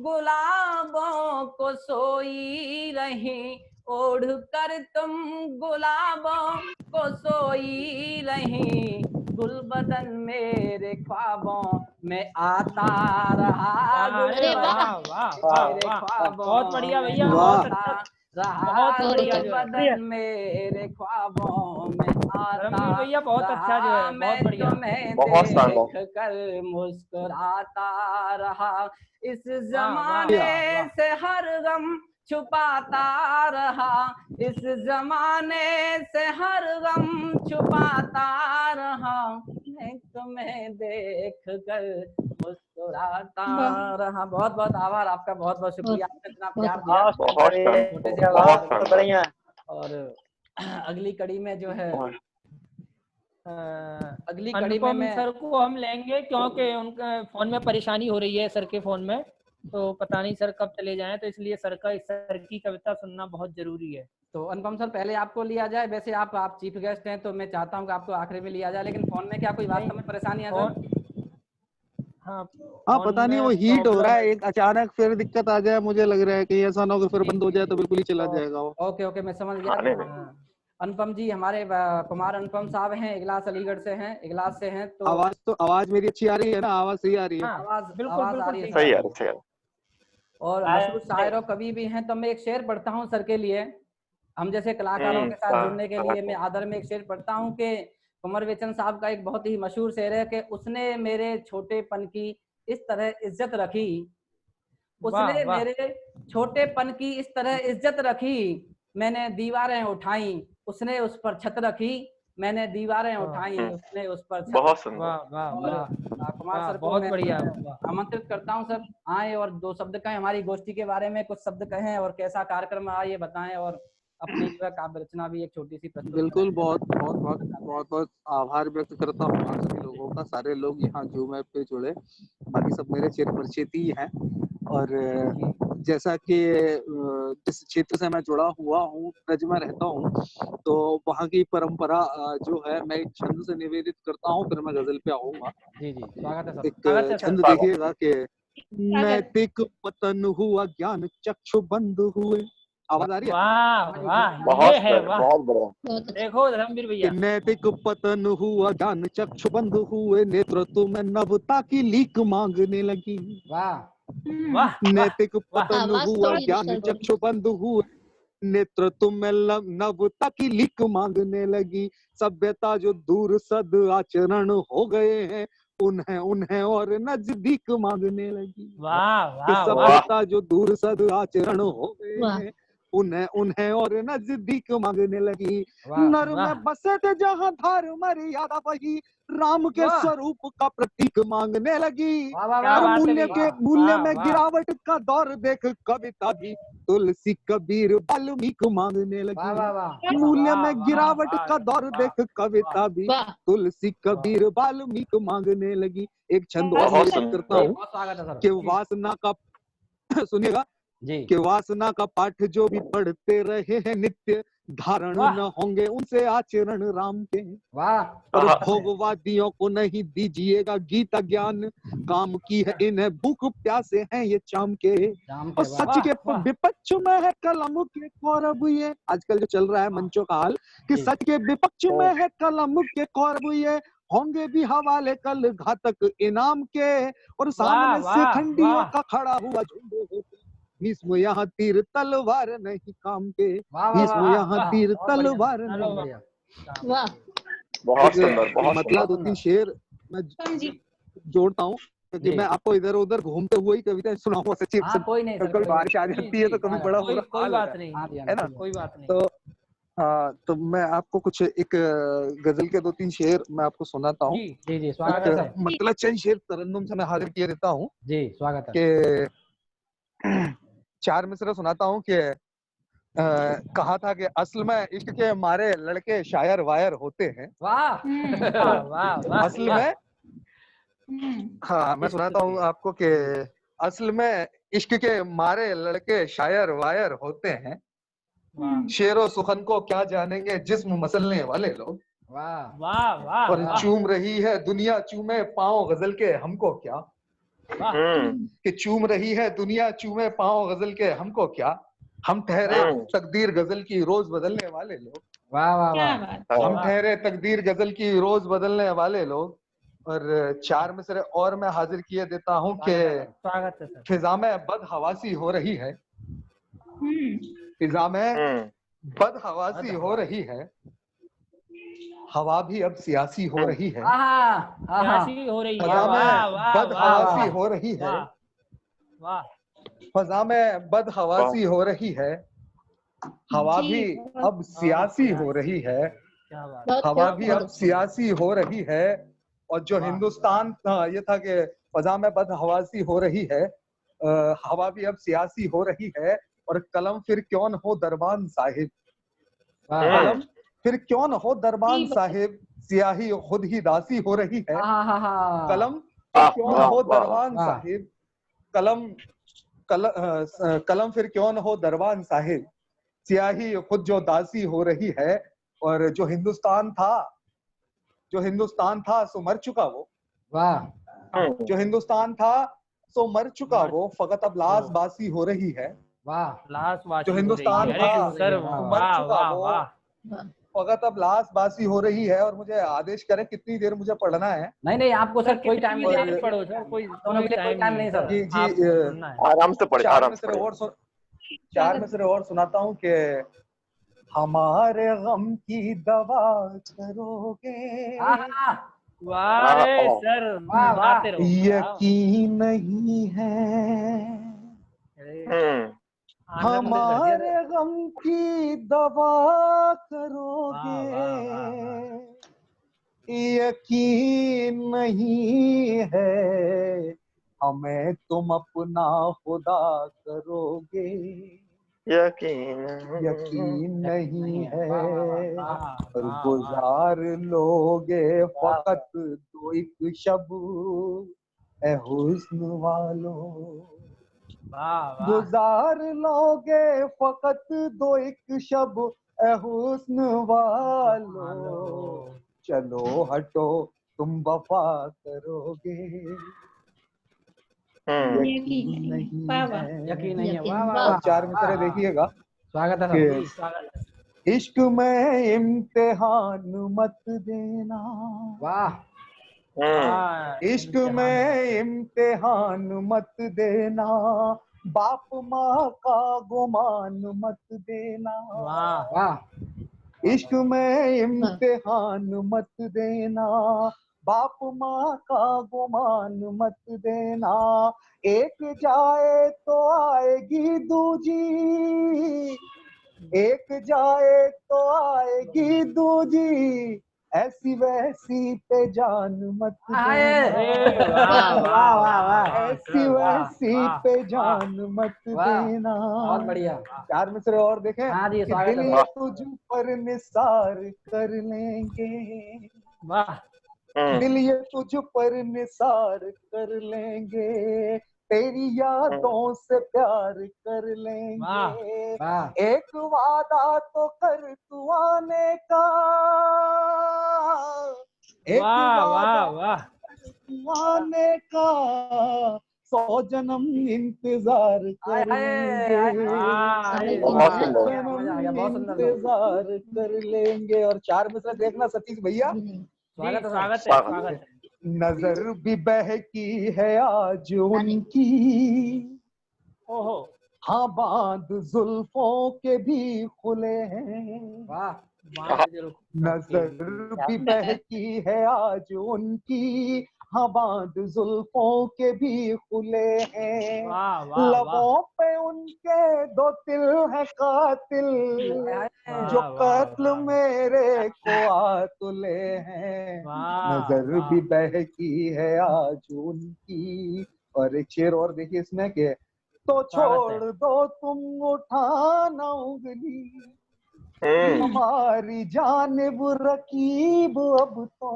गुलाबों को सोई रही, ओढ़ कर तुम गुलाबों को सोई रही, गुलबदन मेरे ख्वाबों में आता रहा, मेरे ख्वाबों बहुत बढ़िया भैया, बहुत गुलबदन मेरे ख्वाबों में आता भैया, बहुत अच्छा जो है, बहुत बढ़िया, देख कर मुस्कुराता रहा, इस जमाने से हर गम छुपाता रहा, इस जमाने से हर गम छुपाता रहा, मैं तुम्हें देख कर मुस्कुराता रहा। बहुत बहुत आभार आपका, बहुत बहुत शुक्रिया, आपने इतना प्यार दिया, बहुत बढ़िया। और अगली कड़ी में जो है अगली कड़ी में अनुपम सर को हम लेंगे, क्योंकि उनका फोन में परेशानी हो रही है, सर के फोन में, तो पता नहीं सर कब चले जाएं, तो इसलिए सर की कविता सुनना बहुत जरूरी है। तो अनुपम सर पहले आपको लिया जाए, वैसे आप चीफ गेस्ट हैं तो मैं चाहता हूं कि आपको आखिरी में लिया जाए, लेकिन फोन में क्या कोई वास्तव में परेशानी है सर? हाँ पता नहीं, वो हीट हो रहा है, एक अचानक फिर दिक्कत आ जाए, मुझे लग रहा है कि ऐसा ना हो कि फिर बंद हो जाए तो बिल्कुल ही चला जाएगा वो। ओके मैं समझ गया। अनुपम जी हमारे कुमार अनुपम साहब हैं, इगलास अलीगढ़ से हैं, इगलास से हैं। तो आवाज मेरी अच्छी आ रही है ना? आवाज सही आ रही है? आवाज आ रही है, सही है। और मशहूर शायर और कवि भी हैं, तो मैं एक शेर पढ़ता हूँ सर के लिए, हम जैसे कलाकारों के साथ जुड़ने के लिए मैं आदर में एक शेर पढ़ता हूँ कि कुंवर बेचन साहब का एक बहुत ही मशहूर शेर है कि उसने मेरे छोटेपन की इस तरह इज्जत रखी, उसने मेरे छोटेपन की इस तरह इज्जत रखी, मैंने दीवारें उठाई, उसने उस पर छत रखी, मैंने दीवारें उठाई, उसने उस पर छत। बहुत सुंदर, कुमार सर को मैं आमंत्रित करता हूं, सर आए और दो शब्द कहें, हमारी गोष्ठी के बारे में कुछ शब्द कहें और कैसा कार्यक्रम रहा ये बताएं, और अपनी जो है काव्य रचना भी एक छोटी सी प्रस्तुत बिल्कुल, बहुत आभार व्यक्त करता हूँ आप सभी लोगों का। सारे लोग यहाँ जूम ऐप पे जुड़े, बाकी सब मेरे चिर परिचित ही हैं। और जैसा कि जिस क्षेत्र से मैं जुड़ा हुआ हूँ, ब्रज में रहता हूँ, तो वहाँ की परंपरा जो है मैं एक छंद से निवेदित करता हूँ, फिर मैं गजल पे आऊंगा। जी जी, स्वागत है सर। एक छंद देखिएगा कि नैतिक पतन हुआ, ज्ञान चक्षु बंद हुए। आवाज आ रही है? वाह वाह, बहुत ये है वाह। बहुत बढ़िया। देखो धर्मवीर भैया, नैतिक पतन हुआ, ज्ञान चक्षु बंद हुए, नेतृत्व में नवता की लीक मांगने लगी। वाह वाह नैतिक पतन आवाज हुआ, थोड़ी ज्ञान डिस्टर्ब चक्षु बंद हुए, नेतृत्व में नवता की लीक मांगने लगी। सभ्यता जो दूर सद आचरण हो गए हैं, उन्हें और नजदीक मांगने लगी। वाह कि वाह वाह, सभ्यता जो दूर सद आचरण हो गए वाह। हैं, उन्हें और नजदीक मांगने लगी। वाह नर वाह। में बसे थे जहाँ धर्म मर्यादा, वही राम के वाह। स्वरूप का प्रतीक मांगने लगी। वाह वाह क्या और वाह बात है मूल्य भैया, के मूल्य वाह, में वाह। गिरावट का दौर देख कविता भी तुलसी कबीर वाल्मीकि मांगने वाह लगी। वाह वाह मूल्य वाह, में वाह, गिरावट वाह, का दौर वाह, देख कविता भी वाह तुलसी कबीर वाल्मीकि मांगने लगी। एक छंद और बहुत निवेदित सुंदर। करता जी, हूँ बहुत स्वागत है सर कि वासना का सुनिएगा जी। कि वासना का पाठ जो भी पढ़ते रहे हैं नित्य, धारण वाह। न होंगे उनसे आचरण राम के। वाह और आहा। भोगवादियों को नहीं दीजिएगा गीता ज्ञान, काम की है इन्हें भूख प्यासे हैं ये चाम के। शाम और के सच वाह के वाह। विपक्ष में है कलम के कौरव ये। आजकल जो चल रहा है मंचों का हाल कि जी। सच के विपक्ष में है कलम के कौरव ये, होंगे भी हवाले कल घातक इनाम के। और सामने वाह, शिखंडियों वाह। का खड़ा हुआ झुंड, भीष्म यहाँ तीर तलवार नहीं काम के। वाह वाह भीष्म वाह यहाँ वाह। तीर बहुत बढ़िया, तलवार बहुत नहीं। बढ़िया। वाह बहुत सुंदर, बहुत मतलब सुंदर। 2-3 शेर मैं जोड़ता हूँ, क्योंकि जी। मैं आपको इधर उधर घूमते हुए ही कविता सुनाऊंगा। सच्ची हाँ कोई नहीं सर, कभी कोई बारिश आ नहीं। जाती है तो कभी बड़ा कोई बुरा कोई हाल हो बात जाता नहीं, हाँ जी, है ना। कोई बात नहीं। तो तो मैं आपको कुछ एक गजल के 2-3 शेर मैं आपको सुनाता हूँ। जी जी जी, स्वागत है सर। मतलब चंद शेर तरन्नुम से मैं हाजिर किए देता हूँ जी स्वागत है। कि 4 मिसरे सुनाता हूँ कि कहा था कि असल में इश्क के मारे लड़के शायर वायर होते हैं। वाह वाह वाह वाह, असल वाह। में हाँ मैं सुनाता हूँ आपको कि असल में इश्क के मारे लड़के शायर वायर होते हैं। वाह शेरो सुखन को क्या जानेंगे जिस्म मसलने वाले लोग। वाह वाह वाह और वाह, चूम रही है दुनिया चूमे पाँव गजल के हमको क्या। वाह। कि चूम रही है दुनिया चूमे पाँव गजल के हमको क्या। हम ठहरे तकदीर गजल की रोज बदलने वाले लोग। वाह वाह क्या वाह बात। हम ठहरे तकदीर गजल की रोज बदलने वाले लोग। और 4 मिसरे और मैं हाजिर किए देता हूँ कि स्वागत है सर। फिजा में बदहवासी हो रही है। फिजा में बदहवासी हो रही है, हवा भी अब सियासी हो रही है। सियासी हो रही है, फजा वाह में वाह बदहवासी वाह हो रही है, वाह वाह। फजा में बदहवासी हो रही है, हवा भी अब सियासी हो रही है। क्या बात, बहुत हवा खूब, भी बहुत अब सियासी हो रही है। और जो वाह। हिंदुस्तान ये था कि फजा में बदहवासी हो रही है, हवा भी अब सियासी हो रही है। और कलम फिर क्यों न हो दरबान साहिब, कलम फिर क्यों न हो दरबान साहिब, सियाही खुद ही दासी हो रही है। कलम फिर क्यों न हो दरबान साहिब, कलम फिर क्यों न हो दरबान साहिब, सियाही खुद जो दासी हो रही है। और जो हिंदुस्तान था सो मर चुका वो। वाह जो हिंदुस्तान था सो मर चुका वो, फकत अब लाश बासी हो रही है। वाह लाश बासी जो हिंदुस्तान हो रही है। था अरे सर, सो मर वाह चुका वाह वो, वाह। फकत अब लाश बासी हो रही है। और मुझे आदेश करें कितनी देर मुझे पढ़ना है। नहीं आपको सर कोई टाइम कितनी नहीं देर पढ़ो सर, कोई दोनों के लिए कोई टाइम नहीं सर। जी जी आपको सुनना है। आराम से पढ़े, 4 आराम से मिसरे पढ़े। और 4 मिसरे और सुनाता हूँ कि हमारे गम की दवा करोगे, वाह रे सर, वाह, वाह। गाते रहो। यकीन नहीं है हमारे गम की दवा करोगे, यकीन नहीं है हमें तुम अपना खुदा करोगे। यकीन नहीं है और गुजार लोगे फकत दो एक शब ए हुस्न वालों, गुजार लोगे फकत दो एक शब ए हुस्न वालों, चलो हटो तुम वफा करोगे, यकीन नहीं है। यकीन नहीं है। वाह वाह और वाह। चार मिसरे देखिएगा स्वागत है कि सर। इश्क में इम्तिहान मत देना, वाह। इश्क में इम्तिहान मत देना, बाप माँ का गुमान मत देना, वाह। इश्क में इम्तिहान मत देना, बाप माँ का गुमान मत देना, एक जाए तो आएगी दूजी, एक जाए तो आएगी दूजी, ऐसी वैसी पे जान मत देना, ऐसी वैसी पे जान मत देना। बहुत बढ़िया। चार मिसरे और देखें हाँ जी, कि स्वागत दिल है। ये तुझ पर निसार कर लेंगे, वाह। दिल ये तुझ पर निसार कर लेंगे, तेरी यादों से प्यार कर लेंगे, एक वादा तो कर तू आने का, एक वादा तू आने का, 100 जन्म इंतजार करेंगे, 100 जन्म इंतजार कर लेंगे। और चार मिसरे देखना सतीश भैया, स्वागत है। नजर भी बहकी है आज उनकी, ओहो, हाँ बांध जुल्फों के भी खुले हैं, नजर भी बहकी है आज उनकी, हाँ बांध जुल्फों के भी खुले हैं, लबों पे उनके दो तिल है कातिल, जो कत्ल मेरे को आतुले हैं, नजर भी बहकी है आज उनकी। और एक शेर और देखिए इसमें के, तो छोड़ दो तुम उठाना उंगली, हमारी जानिब रकीब अब तो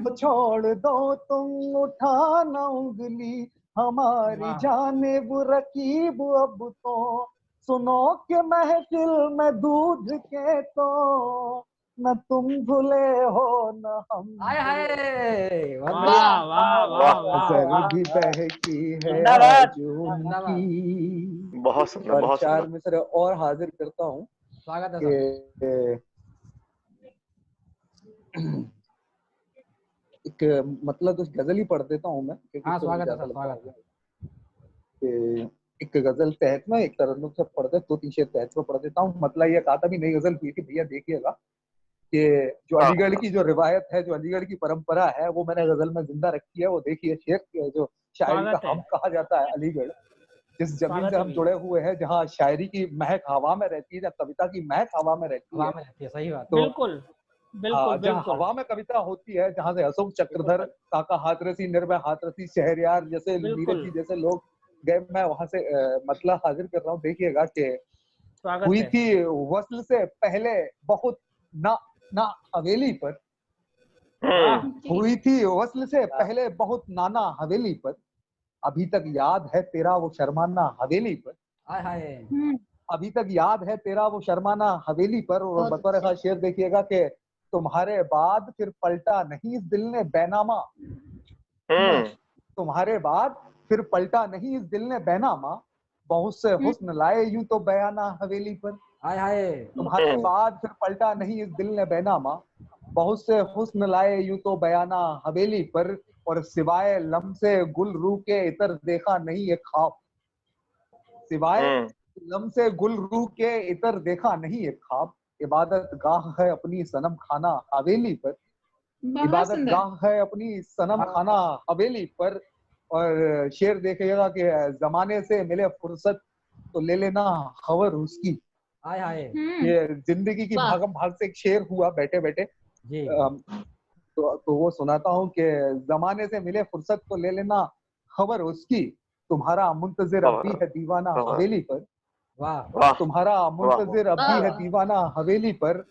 छोड़ दो तुम उठाना उंगली, हमारी जानिब रकीब अब तो, सुनो के महफिल में दूध के तो, न तुम भूले हो न हम, नजर भी बहकी है आज उनकी। बहुत सुंदर, और बहुत चार सुंदर। मिसरे और हाजिर करता हूँ कि एक मतलब कुछ गजल ही पढ़ देता हूँ मैं, क्योंकि हाँ, तो स्वागत है ज्यादा सर, लगता स्वागत है। है। एक गजल तहत में एक तरन्नुम से पढ़ दे, 2-3 शेर तहत में पढ़ देता हूँ। मतलब ये कहा था भी नई गजल हुई थी भैया, देखिएगा कि जो अलीगढ़ की जो रिवायत है, जो अलीगढ़ की परंपरा है, वो मैंने गजल में जिंदा रखी है। वो देखिए शेर, जो शायरी का हम कहा जाता है अलीगढ़, जिस जमीन से हम जुड़े हुए हैं, जहाँ शायरी की महक हवा में रहती है, जहाँ कविता की महक हवा में रहती है, सही बात। तो बिल्कुल बिल्कुल जहाँ बिल्कुल। हवा में कविता होती है, जहाँ से अशोक चक्रधर, काका हाथरसी, निर्भय हाथरसी, शहरयार जैसे, नीरज जी जैसे लोग गए, मैं वहां से मतलब हाजिर कर रहा हूँ। देखिएगा कि हुई थी वस्ल से पहले बहुत ना हवेली पर, हुई थी वस्ल से पहले बहुत नाना हवेली पर, अभी तक याद है तेरा वो शर्माना हवेली पर, अभी तक याद है तेरा वो शर्माना हवेली पर। और बतौर खास शेर देखिएगा कि तुम्हारे बाद फिर पलटा नहीं इस दिल ने बैनामा, तुम्हारे बाद फिर पलटा नहीं इस दिल ने बैनामा, बहुत से हुस्न लाए यूं तो बयाना हवेली पर, तुम्हारे बाद फिर पलटा नहीं इस दिल ने बैनामा, बहुत से हुस्न लाए यूं तो बयाना हवेली पर, और सिवाय लम से गुल रू के इतर देखा नहीं ये ख्वाब, सिवाय लम से गुल रू के इतर देखा नहीं ये ख्वाब, इबादत गाह है अपनी सनम खाना हवेली पर, इबादत गाह है अपनी सनम खाना हवेली पर। और शेर देखिएगा कि जमाने से मिले फुर्सत तो ले लेना खबर उसकी, ये जिंदगी की भागम भाग से एक शेर हुआ बैठे बैठे, तो वो सुनाता हूँ कि जमाने से मिले फुर्सत तो ले लेना खबर उसकी, तुम्हारा मुंतजिर अब भी है दीवाना हवेली पर, वाह वाह तुम्हारा मुंतजिर अब भी है वाह। दीवाना हवेली पर।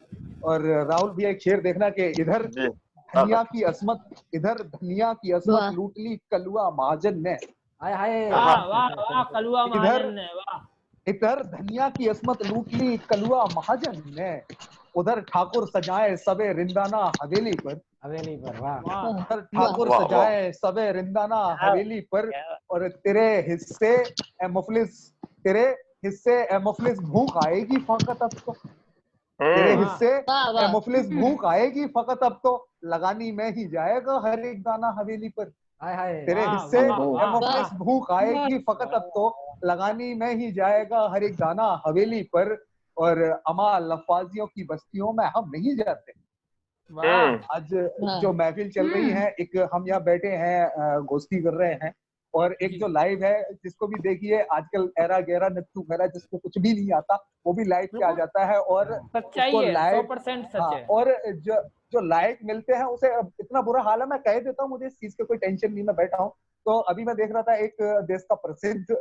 और राहुल भैया एक शेर देखना कि इधर जी धनिया की असमत वाह। लूट ली कलुआ महाजन ने। हाय हाय वाह वाह वाह कलुआ इधर महाजन ने, वाह इधर धनिया की असमत लूट ली कलुआ महाजन ने, उधर ठाकुर सजाए सबे रिंदाना हवेली पर। हवेली पर। वाह वाह उधर वाह। ठाकुर वाह वाह सजाए सबे रिंदाना हवेली पर। और तेरे हिस्से ए मुफलिस भूख आएगी फकत अब तो। तेरे हम्म हिस्से वाह ए वाह। मुफलिस भूख आएगी फकत अब तो, लगानी में ही जाएगा हर एक दाना हवेली पर। हाय हाय तेरे वाह हिस्से वाह ए वाह मुफलिस वाह भूख आएगी फकत अब तो, लगानी में ही जाएगा हर एक दाना हवेली पर। और अमा लफाजियों की बस्तियों में हम नहीं जाते। वाह आज जो महफिल चल रही है, एक हम यहाँ बैठे हैं गोष्ठी कर रहे हैं, और एक जी। जो लाइव है जिसको भी देखिए आजकल एरा गैरा नट्टू गैरा जिसको कुछ भी नहीं आता वो भी लाइव पे आ बिल्कुल जाता है। और सच्चाई उसको है, लाइव 100% सच हाँ, है। और जो जो लाइक मिलते हैं उसे इतना बुरा हाल है, मैं कह देता हूँ, मुझे इस चीज का कोई टेंशन नहीं, मैं बैठा हूँ। तो अभी मैं देख रहा था एक देश का प्रसिद्ध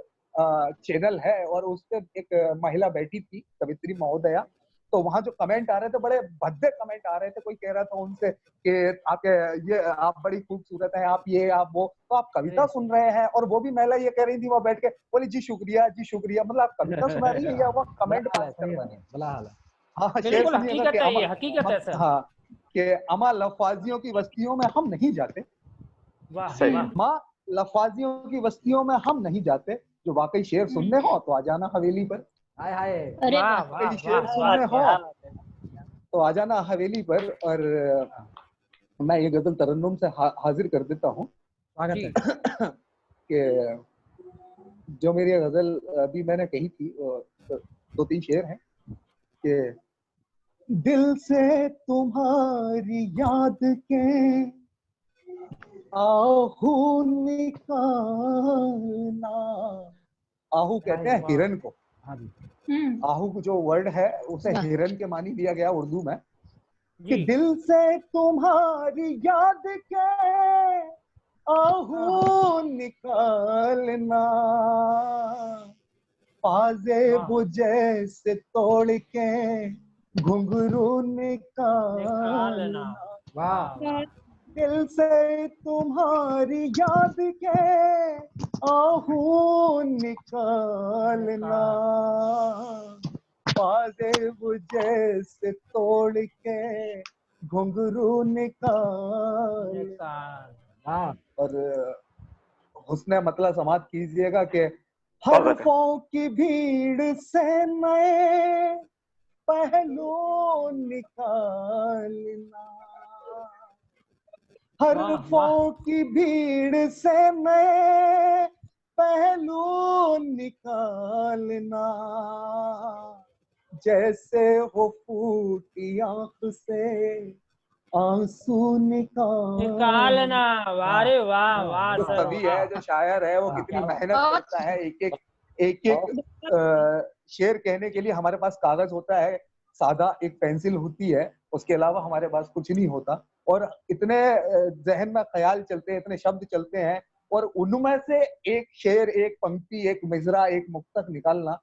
चैनल है और उस पर एक महिला बैठी थी, कवित्री महोदया। तो वहां जो कमेंट आ रहे थे, बड़े भद्दे कमेंट आ रहे थे। कोई कह रहा था उनसे कि आपके ये आप बड़ी खूबसूरत हैं, आप ये आप वो, तो आप कविता सुन रहे हैं। और वो भी महिला ये कह रही थी, वो बैठ के बोली जी शुक्रिया जी शुक्रिया, मतलब आप कविता सुना रही है या वो कमेंट बला हाल है, पास कर सही रही है, है। बला हाल है। हाँ, शेर बिल्कुल सुनिएगा हकीकत कि है, ये हकीकत है सर। हाँ, कि अमा लफाजियों की बस्तियों में हम नहीं जाते। वाह सही वाह माँ लफाजियों की बस्तियों में हम नहीं जाते। जो वाकई शेर सुनने हो तो आ जाना हवेली पर। हाय हाय अरे वाह वाह। वाह वाकई शेर वाह सुनने हो वाह तो आ जाना हवेली पर। और मैं ये गजल तरन्नुम से हाजिर कर देता हूँ स्वागत जी। है। कि जो मेरी गजल अभी मैंने कही थी, दो तीन शेर हैं कि दिल से तुम्हारी याद के आहू निकालना। आहू कहते हैं हिरन को। हाँ जी। आहू को जो वर्ड है उसे वाह। हिरन के मानी दिया गया उर्दू में, कि जी दिल से तुम्हारी याद के आहू निकालना, पाजे वाह बुझे से तोड़ के घुंघरू निकालना, निकालना। वाह वाह दिल से तुम्हारी याद के आहू निकालना, पाजे बुझे से तोड़ के घुंघरू निकालना। निकाल। वाह और हुस्न मतलब समाप्त कीजिएगा कि स्वागत है। हरफों की भीड़ से नए पहलू निकालना, वाह हरफों की भीड़ से नए पहलू निकालना, जैसे हो फूटी आंख से आंसू निकालना, निकालना। वाह रे वाह वाह जो सर कवि वाह। है, जो शायर है, वो वाह, कितनी क्या बात। मेहनत करता है। एक शेर कहने के लिए हमारे पास कागज होता है, सादा एक पेंसिल होती है, उसके अलावा हमारे पास कुछ नहीं होता। और इतने जहन में ख्याल चलते हैं, इतने शब्द चलते हैं, और उनमें से एक शेर, एक पंक्ति, एक मिजरा, एक मुक्तक निकालना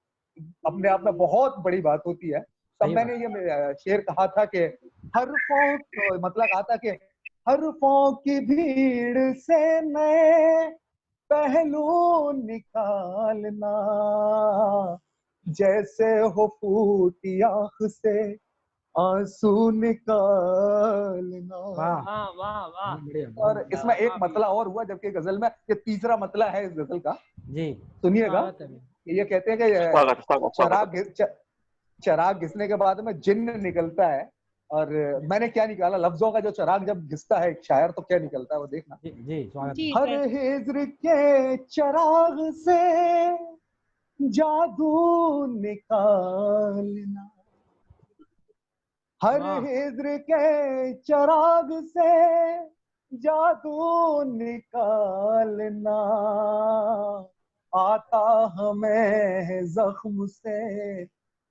अपने आप में बहुत बड़ी बात होती है। तब सही मैंने ये शेर कहा था कि हरफों मतलब कहा था कि हरफों की भीड़ से मैं पहलू निकालना, जैसे हो फूटी आंख से आंसू निकालना। वाह वाह वाह वाह बहुत बढ़िया, और बहुत इसमें एक वाह मतला और हुआ, जबकि गजल में ये तीसरा मतला है इस गजल का। जी। सुनिएगा, स्वागत है। ये कहते हैं कि स्वागत स्वागत स्वागत। चराग घिसने के बाद में जिन्न निकलता है। और मैंने क्या निकाला, लफ्जों का जो चराग जब घिसता है एक शायर तो क्या निकलता है वो देखना। जी जी स्वागत है। हर हिज्र के चराग से जादू निकालना, हर वाह हिज्र के चराग से जादू निकालना, आता हमें जख्म से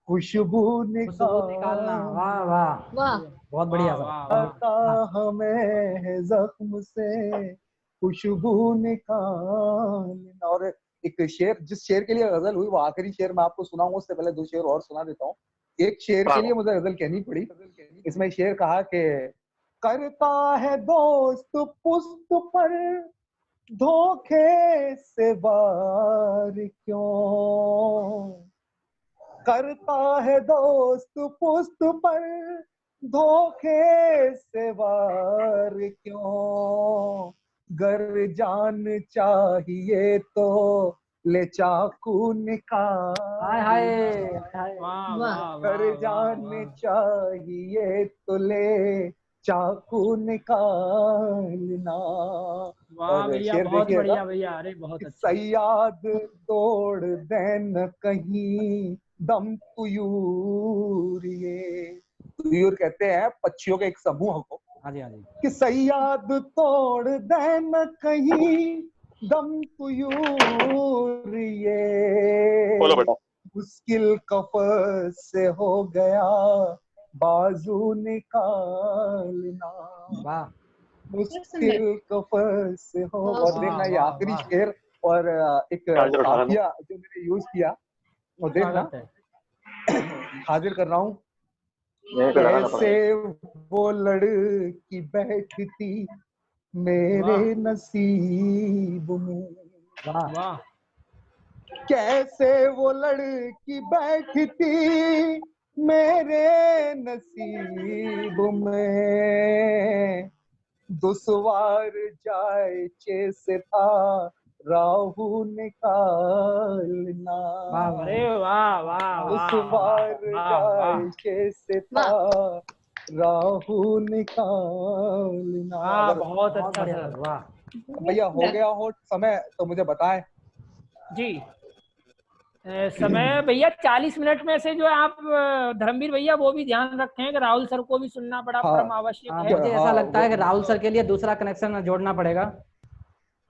खुशबू खुशबू निकालना। वाह वाह वाह बहुत बढ़िया वाह सर। वाह वाह। आता हमें जख्म से खुशबू निकालना। और एक शेर, जिस शेर के लिए गजल हुई वो आखिरी शेर मैं आपको सुनाऊंगा, उससे पहले 2 शेर और सुना देता हूँ। एक शेर के लिए मुझे गजल कहनी पड़ी। इसमें शेर कहा कि करता है दोस्त पुस्त पर धोखे से वार क्यों, करता है दोस्त पुस्त पर धोखे से वार क्यों, गर जान चाहिए तो ले चाकू निकाल, हाय हाय हाय, गर जान चाहिए तो ले चाकू निकालना। वाह भैया, शेर बहुत देखिएगा, बढ़िया भैया, अरे बहुत अच्छा। सयाद तोड़ देन कहीं दम तुयूर, ये तुयूर कहते हैं पक्षियों के एक समूह को। हाँ जी हाँ जी। कि सयाद तोड़ देन कहीं दम तुयूर, बोलो ये बेटा। मुश्किल कफस से हो गया बाजू निकालना, वाह, मुश्किल कफस से हो। और देखना ये आखिरी शेर और एक काफिया जो मैंने यूज किया वो देखना, हाजिर कर रहा हूँ। कैसे वो लड़की बैठती मेरे नसीब में, वाह, कैसे वो लड़की बैठती मेरे नसीब में, दुश्वार जाए से था राहु निकालना, अरे वाह वाह दुश्वार जाए से था राहु निकालना। अगर बहुत अच्छा सर, वाह भैया हो गया हो समय तो मुझे बताएं। जी। समय भैया 40 मिनट में से जो है आप धर्मवीर भैया वो भी ध्यान रखें कि राहुल सर को भी सुनना बड़ा परम आवश्यक है। मुझे ऐसा लगता है कि राहुल सर के लिए दूसरा कनेक्शन जोड़ना पड़ेगा।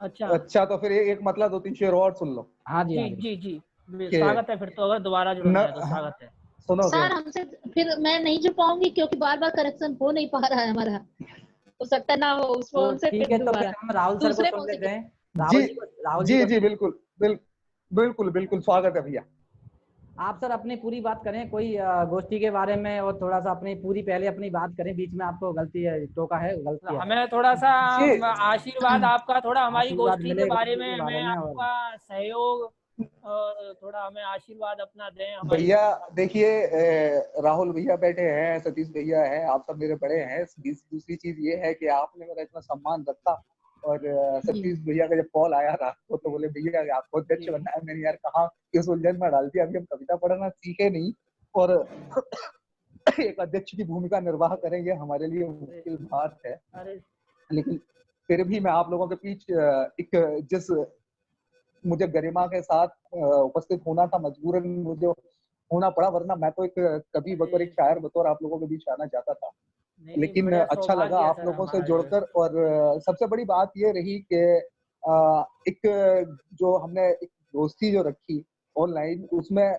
अच्छा तो फिर एक मतलब 2-3 शेर और सुन लो। हाँ जी जी जी जी, स्वागत है फिर तो, अगर दोबारा जुड़ना है तो स्वागत है। सर हमसे फिर मैं नहीं जुड़ पाऊंगी क्योंकि बार बार करेक्शन हो नहीं पा रहा है हमारा, हो सकता ना हो उस फोन से। ठीक है, तो फिर हम राहुल सर को सुन लेते हैं। जी जी बिल्कुल बिल्कुल बिल्कुल स्वागत है भैया। आप सर अपनी पूरी बात करें, कोई गोष्ठी के बारे में, और थोड़ा सा अपनी पूरी पहले अपनी बात करें, बीच में आपको गलती है, टोका है, गलती है। हमें थोड़ा सा आशीर्वाद आपका, थोड़ा हमारी गोष्ठी के बारे में हमें आपका सहयोग और थोड़ा हमें आशीर्वाद अपना दें। भैया देखिए, राहुल भैया बैठे हैं, सतीश भैया हैं, आप सब मेरे बड़े हैं। दूसरी चीज ये है कि आपने मेरा इतना सम्मान रखा, और सतीश भैया का जब कॉल आया रात को तो बोले भैया आपको अध्यक्ष बनना है। मैंने यार कहा किस उलझन में डाल दिया, अभी हम कविता पढ़ना सीखे नहीं और एक अध्यक्ष की भूमिका निर्वाह करेंगे, हमारे लिए मुश्किल बात है। लेकिन फिर भी मैं आप लोगों के बीच एक जिस मुझे गरिमा के साथ उपस्थित होना था, मजबूरन मुझे होना पड़ा, वरना मैं तो एक कवि बतौर एक शायर बतौर आप लोगों के बीच आना चाहता था। लेकिन अच्छा लगा आप लोगों से जुड़कर। और सबसे बड़ी बात ये रही कि एक जो हमने एक दोस्ती जो रखी ऑनलाइन, उसमें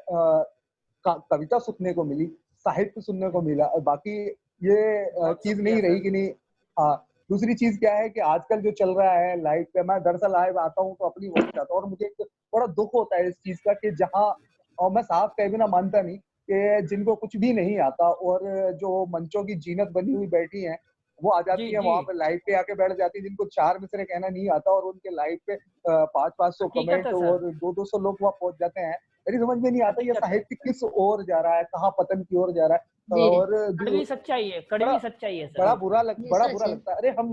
कविता सुनने को मिली, साहित्य सुनने को मिला, और बाकी ये चीज नहीं रही कि नहीं। हाँ, दूसरी चीज क्या है कि आजकल जो चल रहा है लाइव पे, मैं दरअसल लाइव आता हूँ तो अपनी वोट चाहता हूँ, और मुझे एक बड़ा दुख होता है इस चीज का कि जहाँ, और मैं साफ कह भी ना मानता नहीं कि जिनको कुछ भी नहीं आता और जो मंचों की जीनत बनी हुई बैठी है वो आ जाती है वहां पे लाइव पे आके बैठ जाती है, जिनको 4 मिसरे कहना नहीं आता और उनके लाइव पे 500-500 कमेंट और 200 लोग वहां पहुंच जाते हैं। मेरी समझ में नहीं आता ये साहित्य किस ओर जा रहा है, कहाँ पतन की ओर जा रहा है। और कड़वी सच्चाई है, कड़वी सच्चाई है सर। बड़ा बुरा लगता है। अरे हम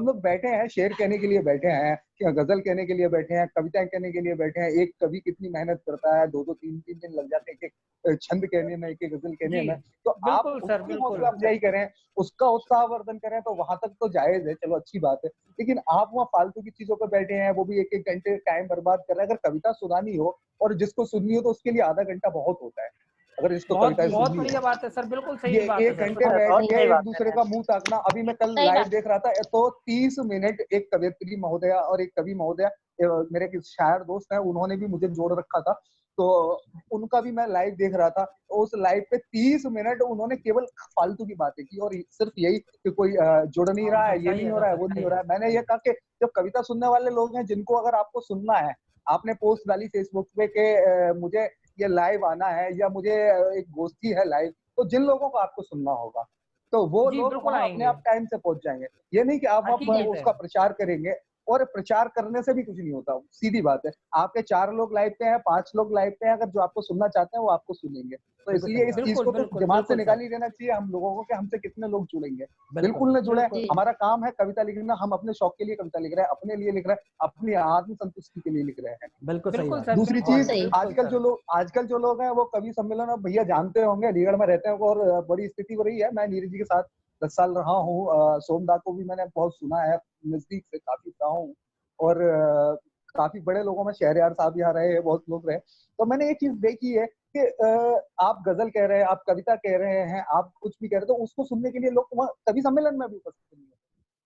लोग बैठे हैं, शेर कहने के लिए बैठे हैं, गजल कहने के लिए बैठे हैं, कविताएं कहने के लिए बैठे हैं। एक कवि कितनी मेहनत करता है, 2-2 3-3 दिन लग जाते हैं एक छंद कहने में, एक गजल कहने में। तो आप उसकी हौसला अफजाई करें, उसका उत्साहवर्धन करें तो वहां तक तो जायज है, चलो अच्छी बात है। लेकिन आप वहाँ फालतू की चीजों पर बैठे हैं, वो भी 1-1 घंटे टाइम बर्बाद कर रहे हैं। अगर कविता सुनानी हो और जिसको सुननी हो तो उसके लिए आधा घंटा बहुत होता है। अगर इसको कविताएं बहुत सुननी बढ़िया बात है सर, बिल्कुल सही बात ये है। 1 घंटे बैठ के एक दूसरे का मुंह ताकना। अभी मैं कल लाइव देख रहा था तो 30 मिनट एक कवियत्री महोदया और एक कवि महोदया, मेरे एक शायर दोस्त है, उन्होंने भी मुझे जोड़ रखा था, तो उनका भी मैं लाइव देख रहा था। उस लाइव पे 30 मिनट उन्होंने केवल फालतू की बातें की, और सिर्फ यही कि कोई जुड़ नहीं रहा है, ये नहीं हो रहा है, वो नहीं हो रहा है। मैंने ये कहा कि जब कविता सुनने वाले लोग हैं, जिनको अगर आपको सुनना है, आपने पोस्ट डाली फेसबुक पे कि मुझे ये लाइव आना है या मुझे एक गोष्ठी है लाइव, तो जिन लोगों को आपको सुनना होगा तो वो जी, लोग बिल्कुल वहाँ अपने आएंगे। आप टाइम से पहुंच जाएंगे। ये नहीं कि आप हकीकत है। उसका प्रचार करेंगे, और प्रचार करने से भी कुछ नहीं होता, सीधी बात है। आपके 4 लोग लाइव पे हैं, 5 लोग लाइव पे हैं, अगर जो आपको सुनना चाहते हैं वो आपको सुनेंगे। तो बिल्कुल इसलिए सही इस बात। चीज बिल्कुल को तो बिल्कुल दिमाग से बिल्कुल निकाल सर। ही देना चाहिए हम लोगों को कि हमसे कितने लोग जुड़ेंगे। बिल्कुल बिल्कुल न जुड़े। जी। हमारा काम है कविता लिखना, हम अपने शौक के लिए कविता लिख रहे हैं, अपने लिए लिख रहे हैं, अपनी आत्म संतुष्टि के लिए लिख रहे हैं। बिल्कुल सही बिल्कुल बात। सर, दूसरी बिल्कुल चीज, सही। बिल्कुल आजकल सर। जो लोग हैं वो कवि सम्मेलन, अब भैया जानते होंगे अलीगढ़ में रहते हैं और बड़ी स्थिति हो रही है। मैं नीरज जी के साथ 10 साल रहा हूँ, सोमदा को भी मैंने बहुत सुना है, नजदीक से काफी रहा हूँ, और काफी बड़े लोगों में शहरयार साहब यहाँ रहे हैं, बहुत लोग रहे। तो मैंने एक चीज देखी है कि आप गजल कह रहे हैं, आप कविता कह रहे हैं, आप कुछ भी कह रहे हैं, तो उसको सुनने के लिए लोग वहाँ कवि सम्मेलन में भी उपस्थित नहीं है।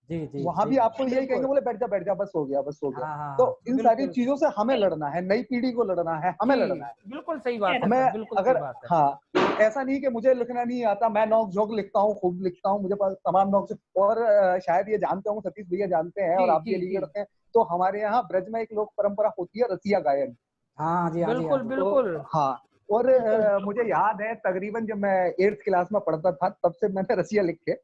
जी जी वहां सही भी बात। आपको यही कहेंगे, बोले बैठ जा बस हो गया बस हो गया। हाँ हाँ तो हाँ, इन सारी बिल्कुल चीजों से हमें लड़ना है, नई पीढ़ी को लड़ना है, हमें जी, लड़ना है। बिल्कुल सही बात है हमें सर, बिल्कुल सही अगर, बात है। हाँ, ऐसा नहीं कि मुझे लिखना नहीं आता, मैं नोक झोंक लिखता हूँ, खूब लिखता हूँ, मुझे पास तमाम नोक झोंक, और शायद ये जानते होंगे, सतीश भैया जानते हैं और जी आप भी जी जी, अलीगढ़ हैं, तो हमारे यहाँ ब्रज में एक लोक परंपरा होती है रसिया गायन। हाँ जी हाँ जी हाँ बिल्कुल जी। बिल्कुल। तो हाँ, और मुझे याद है तकरीबन जब मैं 8th क्लास में पढ़ता था तब से मैंने रसिया लिखे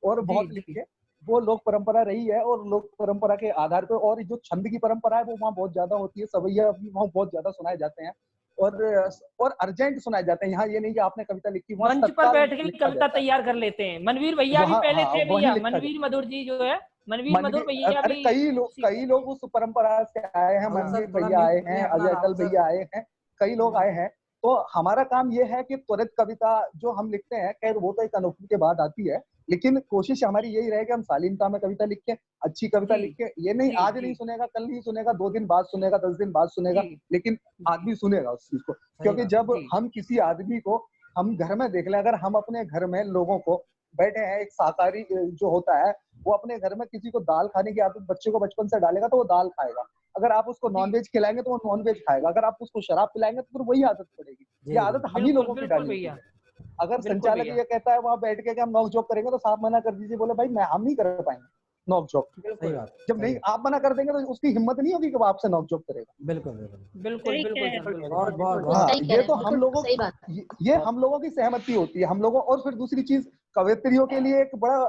और जी बहुत जी लिखे। वो लोक परंपरा रही है, और लोक परंपरा के आधार पर, और जो छंद की परंपरा है वो वहाँ बहुत ज्यादा होती है, सवैया भी वहाँ बहुत ज्यादा सुनाए जाते हैं, और अर्जेंट सुनाए जाते हैं। यहाँ ये नहीं कि आपने कविता लिखी, वहाँ मंच पर तत्काल बैठ के लिखा कविता जाता है, तैयार कर लेते हैं। मनवीर भैया भी वहाँ, पहले हाँ, थे वहीं भैया, लिखा जाता मनवीर है। मधुर जी जो है, मनवीर मधुर मनवीर, भैया अरे भी कई उसी के। लोग उस परंपरा से आए हैं, राहुल सर मनवीर थोड़ा भैया म्यूट आए करिए हैं, अपना, अजय अटल राहुल सर। भैया आए हैं, कई लोग आए हैं। तो हमारा काम ये है कि त्वरित कविता जो हम लिखते हैं, खैर वो तो एक अनोखी के बाद आती है, लेकिन कोशिश हमारी यही रहे कि हम शालीनता में कविता लिखें, अच्छी कविता जी लिखें। ये नहीं जी आज नहीं जी सुनेगा, कल नहीं सुनेगा, 2 दिन बाद सुनेगा, 10 दिन बाद सुनेगा, जी लेकिन जी आदमी सुनेगा उस चीज को। सही क्योंकि बात। जब जी हम किसी आदमी को, हम घर में देख लें, अगर हम अपने घर में लोगों को बैठे हैं, एक शाकाहारी जो होता है, वो अपने घर में किसी को दाल खाने की आदत बच्चे को बचपन से डालेगा तो वो दाल खाएगा। अगर आप उसको जी, नॉनवेज खिलाएंगे तो वो नॉनवेज खाएगा, अगर आप उसको शराब पिलाएंगे तो फिर वही आदत पड़ेगी। जी ये जी आदत हम ही बिल्कुल लोगों की बिल्कुल डाली हुई भैया, है। अगर बिल्कुल संचालक भैया, ये कहता है वहां बैठ के कि हम नॉक जॉक करेंगे, तो साहब मना कर दीजिए, बोले भाई मैं हम नहीं कर पाएंगे नॉक जॉक। सही बिल्कुल बात। जब सही नहीं बात। आप मना कर देंगे तो उसकी हिम्मत नहीं होगी कि वो आपसे नॉक जॉक करेगा। बिल्कुल बिल्कुल। बिल्कुल बिल्कुल सर, बहुत बिल्कुल बहुत बिल्कुल बहुत हाँ, सही कह ये रहे तो हैं, हम बिल्कुल लोगों, सही बात। ये हम लोगों की सहमति होती है हम लोगों। और फिर दूसरी चीज, कवित्रियों के लिए एक बड़ा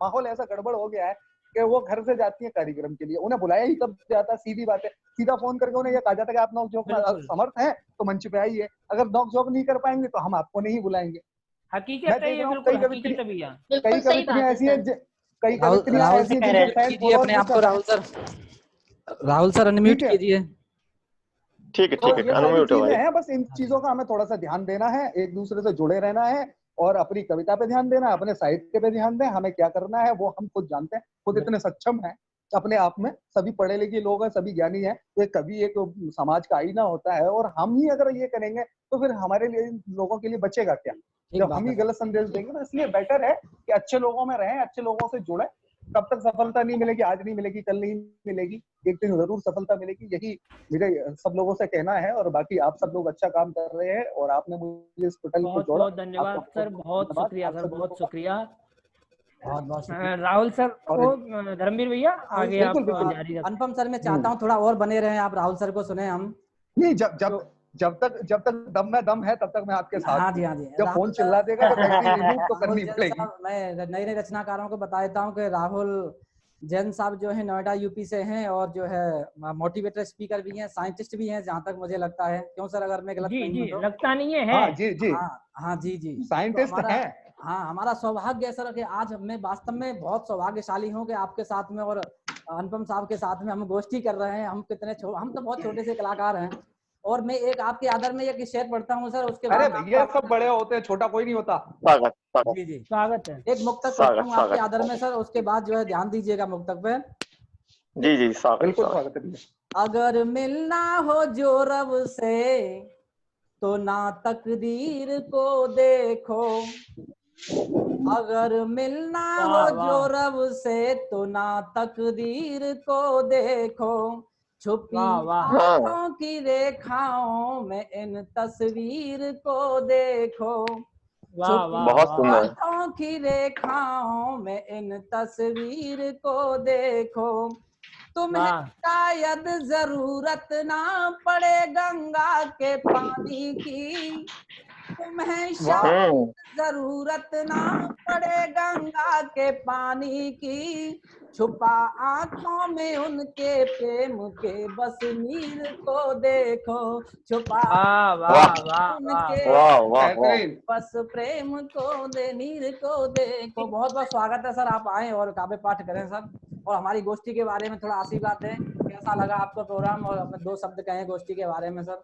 माहौल ऐसा गड़बड़ हो गया है कि वो घर से जाती है कार्यक्रम के लिए, उन्हें बुलाया ही तब जाता है, सीधी बात है, सीधा फोन करके उन्हें ये कहा जाता है कि आप नॉक झोंक में बिल्कुल समर्थ हैं तो मंच पे आइए, अगर नॉक झोंक नहीं कर पाएंगे तो हम आपको नहीं बुलाएंगे। मैं हकीकत है देख ये, रहा हूँ बिल्कुल हकीकत है भैया। बिल्कुल सही बात है ऐसी सर। हैं कई राहुल कवित्रियां राहुल ऐसी सर हैं कह जिनके रहे फैन कीजिए अपने फॉलोअर्स आप को, Rahul sir, Rahul sir unmute ठीक है। कीजिए। ठीक तो है, ये सारी अनम्यूट है चीजें भाई। हैं, बस इन चीजों का हमें थोड़ा सा ध्यान देना है, एक दूसरे से जुड़े रहना है, और अपनी कविता पे ध्यान देना है, अपने साहित्य पे ध्यान दें। हमें क्या करना है वो हम खुद जानते हैं, खुद इतने सक्षम हैं अपने आप में, सभी पढ़े लिखे लोग हैं, सभी ज्ञानी हैं। तो कभी एक समाज का आईना होता है, और हम ही अगर ये करेंगे तो फिर हमारे लिए, लोगों के लिए बचेगा क्या ठीक जब बात हम है ही सर। गलत संदेश देंगे। तो इसलिए बेटर है कि अच्छे लोगों में रहें, अच्छे लोगों से जुड़े। तब तक सफलता नहीं मिलेगी, आज नहीं मिलेगी, कल नहीं मिलेगी, एक दिन जरूर सफलता मिलेगी। यही मेरे सब लोगों से कहना है। और बाकी आप सब लोग अच्छा काम कर रहे हैं, और आपने मुझे इस पटल को बहुत जोड़ा, बहुत धन्यवाद आपका सर, बहुत धन्यवाद। शुक्रिया आप सर, सब लोगों बहुत का शुक्रिया। बहुत शुक्रिया। राहुल सर और को, धर्मवीर भैया आगे आप बिल्कुल बिल्कुल। जारी रखें। अनुपम सर, मैं चाहता हूँ थोड़ा और बने रहें आप, राहुल सर को सुने हम। नहीं, तो जब तक दम में दम है तब तक मैं आपके साथ हाँ हूँ। जी हाँ जी, जब राहुल फोन सर, चिल्ला देगा तो बैटरी रिमूव तो राहुल करनी जैन पड़ेगी। साहब, मैं नए नए रचनाकारों को बता देता हूँ कि राहुल जैन साहब जो है नोएडा यूपी से हैं, और जो है मोटिवेटर स्पीकर भी हैं, साइंटिस्ट भी हैं, जहाँ तक मुझे लगता है। क्यों सर, अगर मैं गलत जी नहीं जी, हूँ तो? लगता नहीं है, हाँ जी जी, हाँ हाँ जी जी। तो साइंटिस्ट हमारा, हैं। हाँ, हमारा सौभाग्य है सर कि आज मैं वास्तव में बहुत सौभाग्यशाली हूँ कि आपके साथ में और अनुपम साहब के साथ में हम गोष्ठी कर रहे हैं। हम हम तो बहुत छोटे से कलाकार हैं, और मैं एक आपके आदर में एक शेर पढ़ता हूँ सर, उसके अरे बाद भैया सब बड़े होते हैं, छोटा कोई नहीं होता। स्वागत स्वागत जी जी, स्वागत है। एक मुक्तक पढ़ता स्वागत हूँ आपके आदर में स्वागत। सर, उसके बाद जो है ध्यान दीजिएगा मुक्तक पे। जी जी, स्वागत बिल्कुल स्वागत। स्वागत है भैया। अगर मिलना हो जो रब से तो ना तकदीर को देखो, अगर मिलना हो वाह जो वाह, रब से तो ना तकदीर को देखो, छुपी वाह वाह, हाँ, आंखों की रेखाओं में इन तस्वीर को देखो, वाह छुपी वाह बहुत वाह, सुंदर। आंखों की रेखाओं में इन तस्वीर को देखो, तुम्हें वाह। शायद जरूरत ना पड़े गंगा के पानी की, तुम्हें शायद हम्म। जरूरत ना पड़े गंगा के पानी की, छुपा आंखों में उनके प्रेम के बस नीर को देखो, छुपा वाह वाह वाह वाह उनके वाह वाह वाह। बेहतरीन। बस प्रेम को दे नीर को देखो। बहुत बहुत स्वागत है सर, आप आए और काव्य पाठ करें सर, और हमारी गोष्ठी के बारे में थोड़ा आशीर्वाद दें। कैसा लगा आपका प्रोग्राम, और अपने 2 शब्द कहें गोष्ठी के बारे में सर।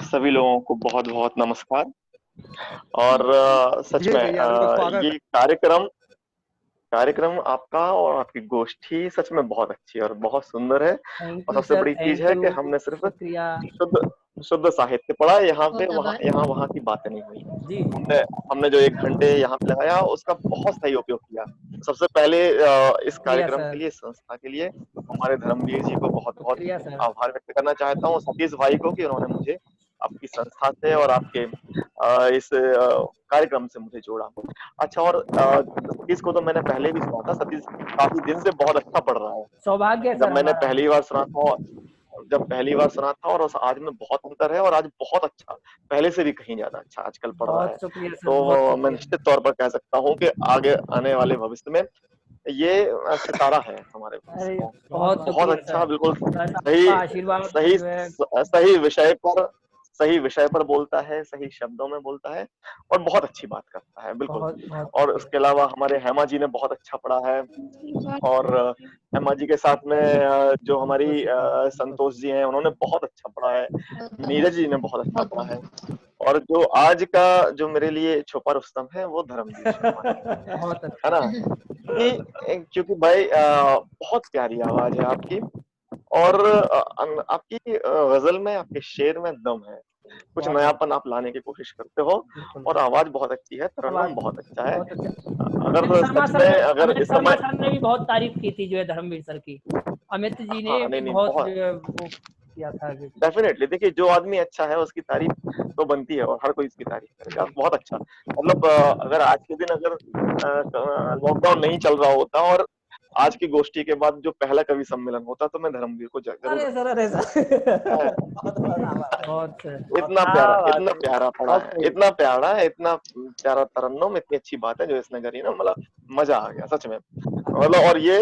सभी लोगों को बहुत बहुत नमस्कार। और सच जी में भैया, बिल्कुल स्वागत ये कार्यक्रम आपका और आपकी गोष्ठी सच में बहुत अच्छी है और बहुत सुंदर है। थैंक और यू सबसे सर, बड़ी चीज थैंक है कि यू, हमने सिर्फ शुक्रिया। शुद्ध साहित्य पढ़ा, यहाँ पे बहुत आभार। यहाँ वहाँ की बातें नहीं हुई। जी हमने हमने जो 1 घंटे यहाँ पे लगाया उसका बहुत सही उपयोग किया। सबसे पहले इस शुक्रिया कार्यक्रम के सर, लिए, इस संस्था के लिए हमारे धर्मवीर जी को बहुत बहुत शुक्रिया सर। आभार व्यक्त करना चाहता हूँ, सतीश भाई को, कि उन्होंने मुझे आपकी संस्था से और आपके इस कार्यक्रम से मुझे जोड़ा। अच्छा, और सतीश को तो मैंने पहले भी सुना था, सतीश काफी दिन से बहुत अच्छा पढ़ रहा है। सौभाग्य है जब सर मैंने हमारा। पहली बार सुना था और आज में बहुत अंतर है, और आज बहुत अच्छा, पहले से भी कहीं ज्यादा अच्छा आजकल पढ़ रहा है। बहुत शुक्रिया सर, बहुत तो मैं शुक्रिया। निश्चित तौर पर कह सकता हूँ कि आगे आने वाले भविष्य में ये सितारा है हमारे भविष्य अरे का। बहुत बहुत शुक्रिया अच्छा, सर, बिल्कुल सर सही आपका आशीर्वाद सही जो है। सही विषय पर बोलता है, सही शब्दों में बोलता है, और बहुत अच्छी बात करता है, बिल्कुल। बहुत बहुत और शुक्रिया। उसके अलावा हमारे हेमा जी ने बहुत अच्छा पढ़ा है, और हेमा जी के साथ में जो हमारी संतोष जी हैं, उन्होंने बहुत अच्छा पढ़ा है। नीरज जी ने बहुत अच्छा पढ़ा है। और जो आज का जो मेरे लिए छुपा रुस्तम है, वो धर्मवीर शर्मा है बहुत है अच्छा। ना? क्योंकि भाई बहुत प्यारी आवाज है आपकी, और आपकी गजल में, आपके शेर में दम है, कुछ बहुत नयापन आप लाने की कोशिश करते हो, बिल्कुल। और आवाज बहुत अच्छी है, तरन्नुम आवाज बहुत अच्छा है। बहुत अच्छा। अगर शर्मा सच सर में, ने, अगर अमित इस शर्मा समय, सर ने भी बहुत तारीफ की थी जो है धर्मवीर सर की। अमित जी ने हाँ, भी नहीं नहीं, बहुत बहुत जो है वो किया था कि डेफिनेटली। देखिए, जो आदमी अच्छा है उसकी तारीफ तो बनती है, और हर कोई इसकी तारीफ करेगा। बहुत अच्छा, मतलब अगर आज के दिन अगर लॉकडाउन नहीं चल रहा होता और आज की गोष्ठी के बाद जो पहला कवि सम्मेलन होता, तो मैं धर्मवीर को जरूर अरे सर, अरे सर है। बहुत बहुत आभार। बहुत इतना प्यारा पढ़ा है, इतना प्यारा है, इतना प्यारा तरन्नुम, इतनी अच्छी बात है जो इसने करी ना, मतलब मजा आ गया सच में। मतलब, और ये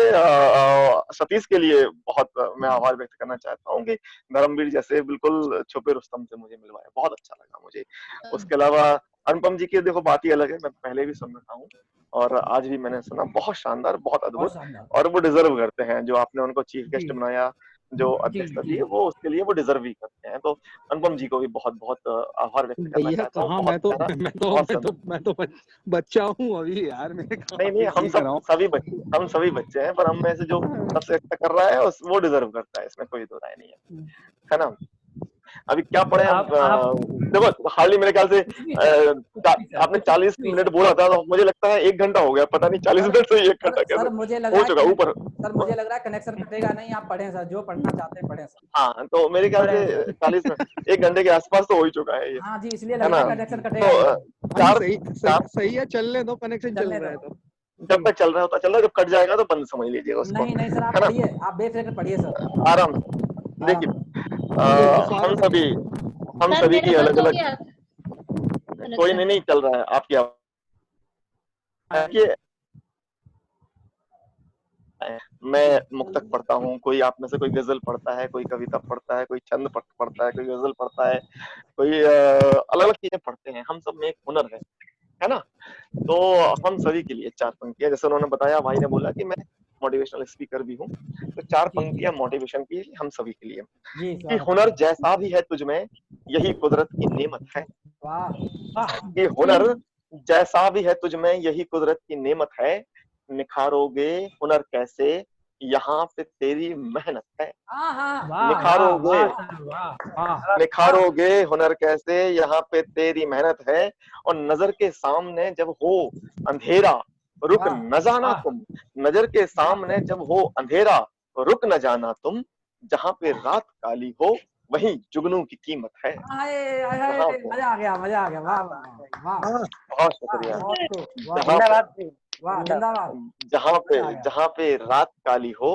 सतीश के लिए बहुत मैं आभार व्यक्त करना चाहता हूँ कि धर्मवीर जैसे बिल्कुल छुपे रुस्तम से मुझे मिलवाया, बहुत अच्छा लगा मुझे। उसके अलावा अनुपम जी की देखो बात ही अलग है, मैं पहले भी सुन रहा हूँ और आज भी मैंने सुना, बहुत शानदार, बहुत बहुत अद्भुत, शानदार। और वो डिजर्व करते हैं, जो आपने उनको चीफ गेस्ट जी बनाया, जो जी अध्यक्षता दी जी। है, वो उसके लिए वो डिजर्व ही करते हैं। तो अनुपम जी को भी बहुत बहुत आभार व्यक्त करना भैया चाहता हूँ, कहाँ, बहुत प्यारा और मैं तो बच्चा हूँ अभी यार, मैं कहाँ नहीं नहीं, पे सीख रहा हूँ। हम सभी बच्चे हैं, पर हम में से जो सबसे अच्छा कर रहा है वो डिजर्व करता है, इसमें कोई दो राय नहीं है ना? अभी क्या पढ़े अब? आप देखो, हार्डली मेरे ख्याल से कुछ भी सर, कुछ भी सर, आपने कुछ 40 भी मिनट सर। बोला था, तो मुझे लगता है 1 घंटा हो गया, पता नहीं 40 सर मिनट से 1 सर घंटा सर कैसे मुझे लग हो रहा चुका है ऊपर। सर मुझे लग रहा है कनेक्शन कटेगा नहीं, आप पढ़ें सर, जो पढ़ना चाहते हैं पढ़ें सर। हाँ, तो मेरे ख्याल पढ़े से सर। 40 मिनट, 1 घंटे के आसपास तो हो ही चुका है ये, हाँ जी, इसलिए है लग रहा ना? है जी कनेक्शन जी। कटेगा तो नहीं। हाँ जी, चार सही सही चार सही है, चलने दो, कनेक्शन चल चलने रहा दो। है तो। जब जी तक चल रहा होता चल रहा है, जब कट जाएगा तो बंद समझ लीजिएगा उसको, नहीं नहीं सर, आप है ना? पढ़िए, आप बेफिक्र पढ़िए सर, आराम से। आराम देखिए, से। बिल्कुल हम स्वागत है सभी भैया। हम सर सभी मेरा की अलग बंद हो अलग, गया कोई कनेक्शन। नहीं चल रहा है आपकी आवाज। मैं मुक्तक पढ़ता हूँ, कोई आप में से कोई गजल पढ़ता है, कोई कविता पढ़ता है, कोई छंद पढ़ता है, कोई गजल पढ़ता है, कोई अलग अलग चीजें पढ़ते हैं। हम सब में एक हुनर है ना? तो हम सभी के लिए 4 पंक्तियां, जैसे उन्होंने बताया, भाई ने बोला कि मैं मोटिवेशनल स्पीकर भी हूँ, तो 4 जी पंक्तियां मोटिवेशन की हम सभी के लिए, जी कि स्वागत हुनर है। जैसा भी है तुझमें, यही कुदरत की नेमत है। वाह वाह। कि हुनर जैसा भी है तुझमें, यही कुदरत की नेमत है, निखारोगे हुनर कैसे, यहाँ पे तेरी मेहनत है। हाँ हाँ वाह वाह निखारोगे वाह सर, वाह वाह। वाह। निखारोगे हुनर कैसे, यहाँ पे तेरी मेहनत है, और नजर के सामने जब हो अंधेरा, रुक वाह न जाना वाह तुम। नजर के वाह सामने जब हो अंधेरा, रुक न जाना तुम। जहाँ पे रात काली हो, वहीं जुगनू की कीमत है। हाय हाय हाय, जहाँ पे, मजा आ गया, मजा आ गया, वाह वाह वाह वाह। बहुत शुक्रिया। बहुत खूब, वाह। जहाँ पे वाह जिंदाबाद। जहाँ पे रात काली हो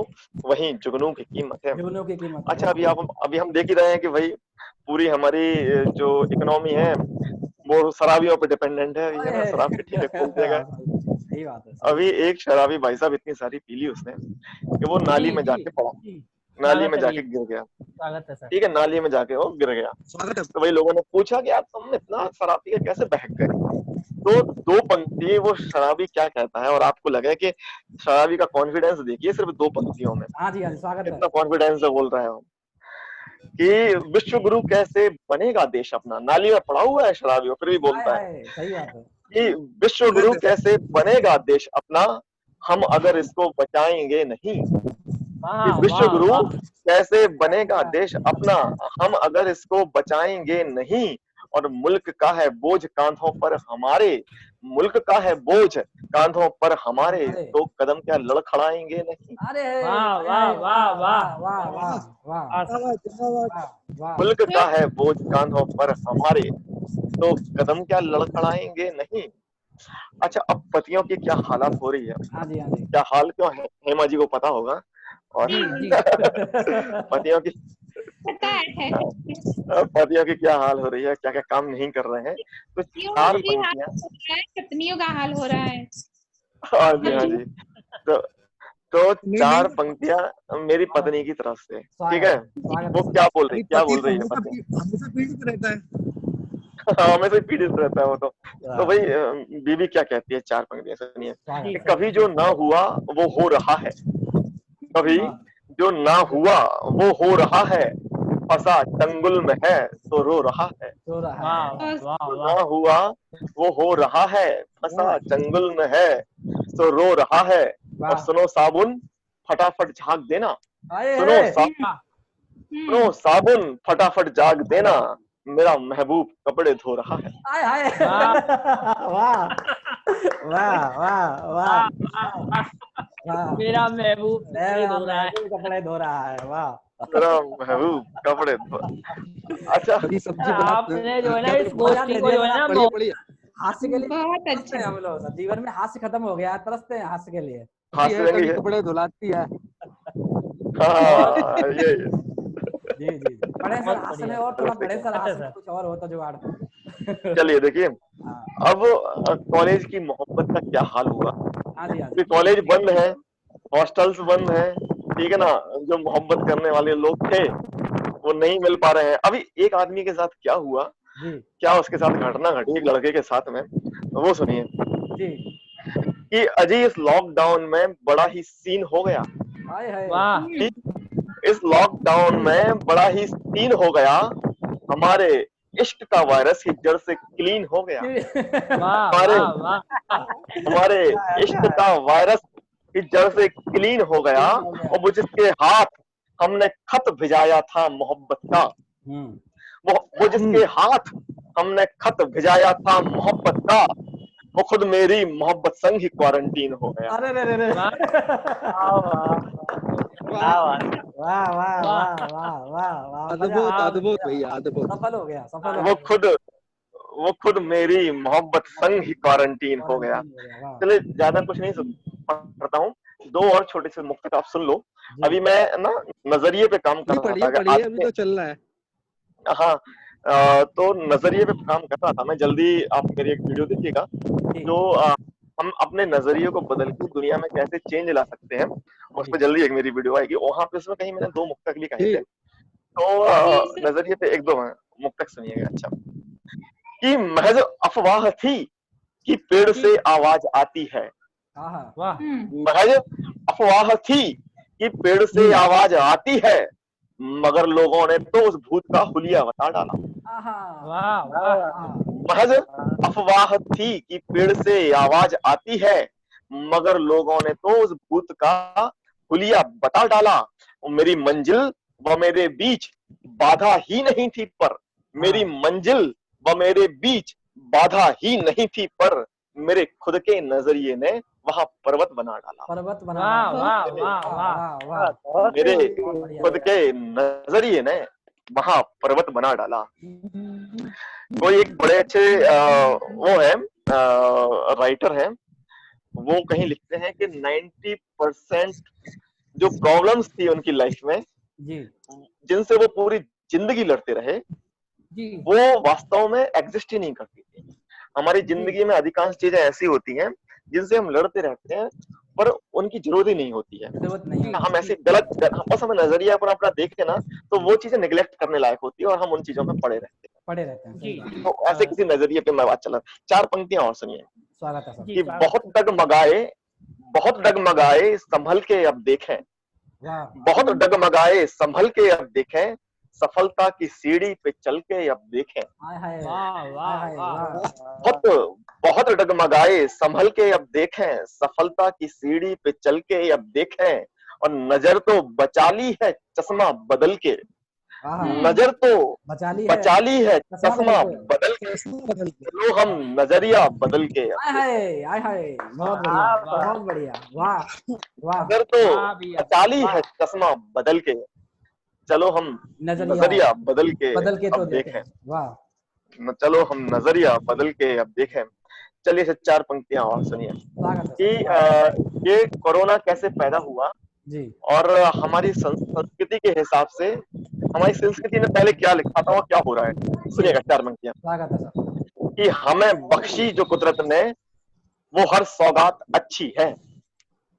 वहीं जुगनू की कीमत है। जुगनू की कीमत। अच्छा, अभी हम देख ही रहे हैं कि भाई पूरी हमारी जो इकोनॉमी है वो शराबियों पे डिपेंडेंट है। ये ना शराब के ठेले खोल देगा। सही बात है। अभी एक शराबी भाई साहब इतनी सारी पी ली उसने कि वो नाली में जाके पड़ा, नाली में जाके गिर गया। स्वागत है सर। ठीक है, नाली में जाके वो गिर गया। तो वही लोगों ने पूछा कि यार तुम इतना शराब पी के कैसे बहक गए? तो दो पंक्ति वो शराबी क्या कहता है, और आपको लगे कि शराबी का कॉन्फिडेंस देखिए सिर्फ दो पंक्तियों में। हाँ जी, हाँ जी, स्वागत है। कितना कॉन्फिडेंस से बोल रहा है वो कि विश्व गुरु कैसे बनेगा देश अपना। नाली में पड़ा हुआ है शराबी, फिर भी बोलता है सही बात है कि विश्व गुरु कैसे बनेगा देश अपना, हम अगर इसको बचाएंगे नहीं। कि विश्व गुरु कैसे बनेगा देश अपना, हम अगर इसको बचाएंगे नहीं। और मुल्क का है बोझ कांधों पर हमारे, मुल्क का है बोझ कांधों पर हमारे, तो कदम क्या लड़खड़ाएंगे नहीं। अरे वाह वाह वाह वाह वाह वाह वाह। मुल्क का है बोझ कांधों पर हमारे, तो कदम क्या लड़खड़ाएंगे नहीं। अच्छा, अब पतियों की क्या हालत हो रही है। हाँ जी, हाँ जी। क्या हाल क्यों है, हेमा जी को पता होगा। और पतियों की पतियों की क्या हाल हो रही है, क्या क्या काम नहीं कर रहे हैं। तो चार पंक्तियां, पत्नियों का हाल हो रहा है। हाँ जी, हाँ जी। तो चार पंक्तियां मेरी पत्नी की तरफ से, ठीक है। वो क्या बोल रही है पत्नी? हमेशा पीड़ित रहता है। हमेशा पीड़ित रहता है वो। तो भाई बीवी क्या कहती है, चार पंक्तियां सुनिए। कभी जो ना हुआ वो हो रहा है, कभी जो ना हुआ वो हो रहा है, फंसा चंगुल में है तो रो रहा है। ना हुआ वो हो रहा है, फंसा चंगुल में है तो रो रहा है। और सुनो साबुन फटाफट झाग देना, सुनो साबुन फटाफट झाग देना, मेरा महबूब कपड़े धो रहा है। वाह वाह वाह वाह। मेरा महबूब कपड़े धो रहा है। वाह, मेरा महबूब कपड़े धो। अच्छा, आपने जो है ना इस गोष्ठी को जो है ना हास्य के लिए बहुत अच्छा। हम लोग जीवन में हास्य खत्म हो गया, तरसते हैं हास्य के लिए। कपड़े धुलाती है। ये जी जी, बड़े सर हंसने और थोड़ा बड़े सर हंसने कुछ और होता जुगाड़। चलिए देखिए, अब कॉलेज की मोहब्बत का क्या हाल हुआ। कॉलेज बंद है, हॉस्टल्स बंद है, ठीक है ना। जो मोहब्बत करने वाले लोग थे वो नहीं मिल पा रहे हैं। अभी एक आदमी के साथ क्या हुआ, क्या उसके साथ घटना घटी एक लड़के के साथ में, वो सुनिए कि अजय इस लॉकडाउन में बड़ा ही सीन हो गया। इस लॉकडाउन में बड़ा ही सीन हो गया, हमारे इश्क का वायरस ही जड़ से क्लीन हो गया। हमारे इश्क का वायरस ही जड़ से क्लीन हो गया। और वो जिसके हाथ हमने खत भिजाया था मोहब्बत का, वो जिसके हाथ हमने खत भिजाया था मोहब्बत का, वो खुद मेरी मोहब्बत संग ही क्वारंटीन हो गया। अद्भुत भैया, अद्भुत। सफल हो गया, सफल। वो खुद मेरी मोहब्बत संग ही क्वारंटीन हो गया। चलिए ज्यादा कुछ नहीं पढ़ता हूँ, दो और छोटे से मुक्तक आप सुन लो। अभी मैं ना नजरिए पे काम कर रहा था। अभी तो चल रहा है। हाँ, तो नजरिए पे काम कर रहा था मैं। जल्दी आप मेरी एक वीडियो देखिएगा जो हम अपने नजरिए को बदल के दुनिया में कैसे चेंज ला सकते हैं। उस पर जल्दी एक मेरी वीडियो आएगी, वहां पे उसमें कहीं मैंने दो मुक्तक भी कहे थे। तो नजरिए पे एक दो मुक्तक सुनिएगा। अच्छा, कि महज अफवाह थी कि पेड़ से आवाज आती है। महज अफवाह थी कि पेड़ से आवाज आती है, मगर लोगों ने तो उस भूत का हुलिया बता डाला। महज अफवाह थी कि पेड़ से आवाज आती है, मगर लोगों ने तो उस भूत का हुलिया बता डाला। मेरी मंजिल व मेरे बीच बाधा ही नहीं थी, पर मेरी मंजिल व मेरे बीच बाधा ही नहीं थी, पर मेरे खुद के नजरिए ने वहां पर्वत बना डाला। पर्वत बना, मेरे खुद के नजरिए ने वहां पर्वत बना डाला। कोई एक बड़े अच्छे वो है राइटर है, वो कहीं लिखते हैं कि 90% जो प्रॉब्लम्स थी उनकी लाइफ में, जी जिनसे वो पूरी जिंदगी लड़ते रहे, जी वो वास्तव में एग्जिस्ट ही नहीं करती थी। हमारी जिंदगी में अधिकांश चीजें ऐसी होती हैं जिनसे हम लड़ते रहते हैं, पर उनकी जरूरत ही नहीं होती है। जरूरत नहीं है। हम ऐसी गलत बस हमें नजरिया पर अपना देखे ना, तो वो चीजें निगलेक्ट करने लायक होती है और हम उन चीजों में पड़े रहते पड़े रहते हैं। सही जी बात। हैं। तो ऐसे किसी नजरिए पे मैं बात चला। 4 पंक्तियां और सुनिए स्वागत है सर। जी कि स्वागत। बहुत डगमगाए संभल के अब देखें, वाह बहुत डगमगाए संभल के अब देखें, सफलता की सीढ़ी पे चल के अब देखें। हाय हाय वाह वाह हाय वाह बहुत बहुत डगमगाए संभल के अब देखें, सफलता की सीढ़ी पे चल के अब देखें, और नजर तो बचा ली है चश्मा बदल के, हाँ नजर तो बचा ली है बचा ली है चश्मा चश्मा बदल के। बदल के, चलो हम नजरिया बदल के। हाय हाय हाय हाय बहुत बढ़िया वाह, वाह। बहुत बढ़िया वाह वाह। नजर तो वाह भैया, बचा ली वाह। है चश्मा बदल के, चलो हम नजरिया बदल के तो अब देखें। वाह चलो हम नजरिया बदल के अब देखें। चलिए से 4 पंक्तियां और सुनिए स्वागत कि है सर। ये कोरोना कैसे पैदा हुआ जी और हमारी संस्कृति के हिसाब से हमारी संस्कृति ने पहले क्या लिखा था और क्या हो रहा है। सुनिएगा 4 पंक्तियां स्वागत है सर। कि हमें बख्शी जो कुदरत ने वो हर सौगात अच्छी है,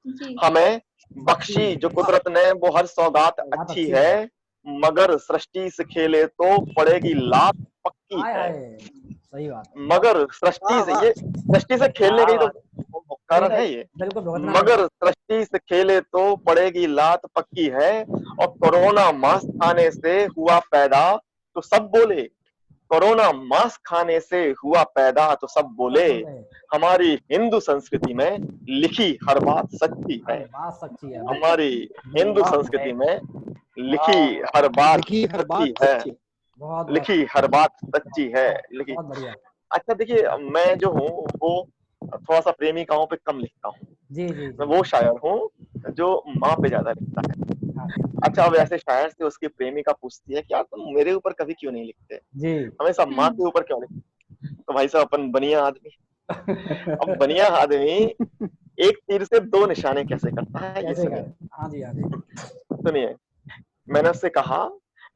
जी हमें बख्शी जो कुदरत ने वो हर सौगात अच्छी है, मगर सृष्टि से खेले तो पड़ेगी लात पक्की हाय है। हाय सही बात है। मगर सृष्टि से, ये सृष्टि से खेलने का ही तो कारण है ये। बिल्कुल भुगतना मगर सृष्टि से खेले तो पड़ेगी लात पक्की है, और कोरोना मास्क खाने से हुआ पैदा तो सब बोले, कोरोना मास्क खाने से हुआ पैदा तो सब बोले, हमारी हिंदू संस्कृति में लिखी हर बात सच्ची है। बात सच्ची है। हमारी हिंदू संस्कृति में लिखी हर बात सच्ची है, बहुत लिखी हर बात सच्ची है, लिखी। बहुत बढ़िया। अच्छा देखिए, मैं जो हूँ वो थोड़ा सा प्रेमिकाओं पे कम लिखता हूँ। जी जी मैं वो शायर हूँ जो माँ पे ज्यादा लिखता है। अच्छा, अब ऐसे शायर से उसकी प्रेमिका पूछती है कि यार तुम मेरे ऊपर कभी क्यों नहीं लिखते, जी हमेशा माँ के ऊपर क्यों लिखते। तो भाई साहब अपन बनिया आदमी, अब बनिया आदमी एक तीर से 2 निशाने कैसे करता है ये सुनिए। हाँ जी हाँ जी सुनिए, मैंने उससे कहा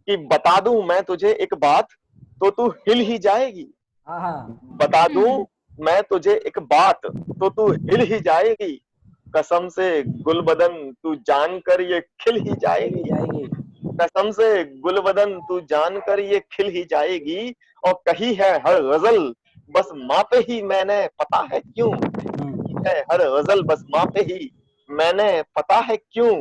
कि बता दूं मैं तुझे एक बात तो तू हिल ही जाएगी, बता दूं मैं तुझे एक बात तो तू हिल ही जाएगी, कसम से गुलबदन तू जानकर ये खिल ही जाएगी, कसम से गुलबदन तू जानकर ये खिल ही जाएगी, और कही है हर गजल बस माँ पे ही मैंने पता है क्यों, है हर गजल बस माँ पे ही मैंने पता है क्यों,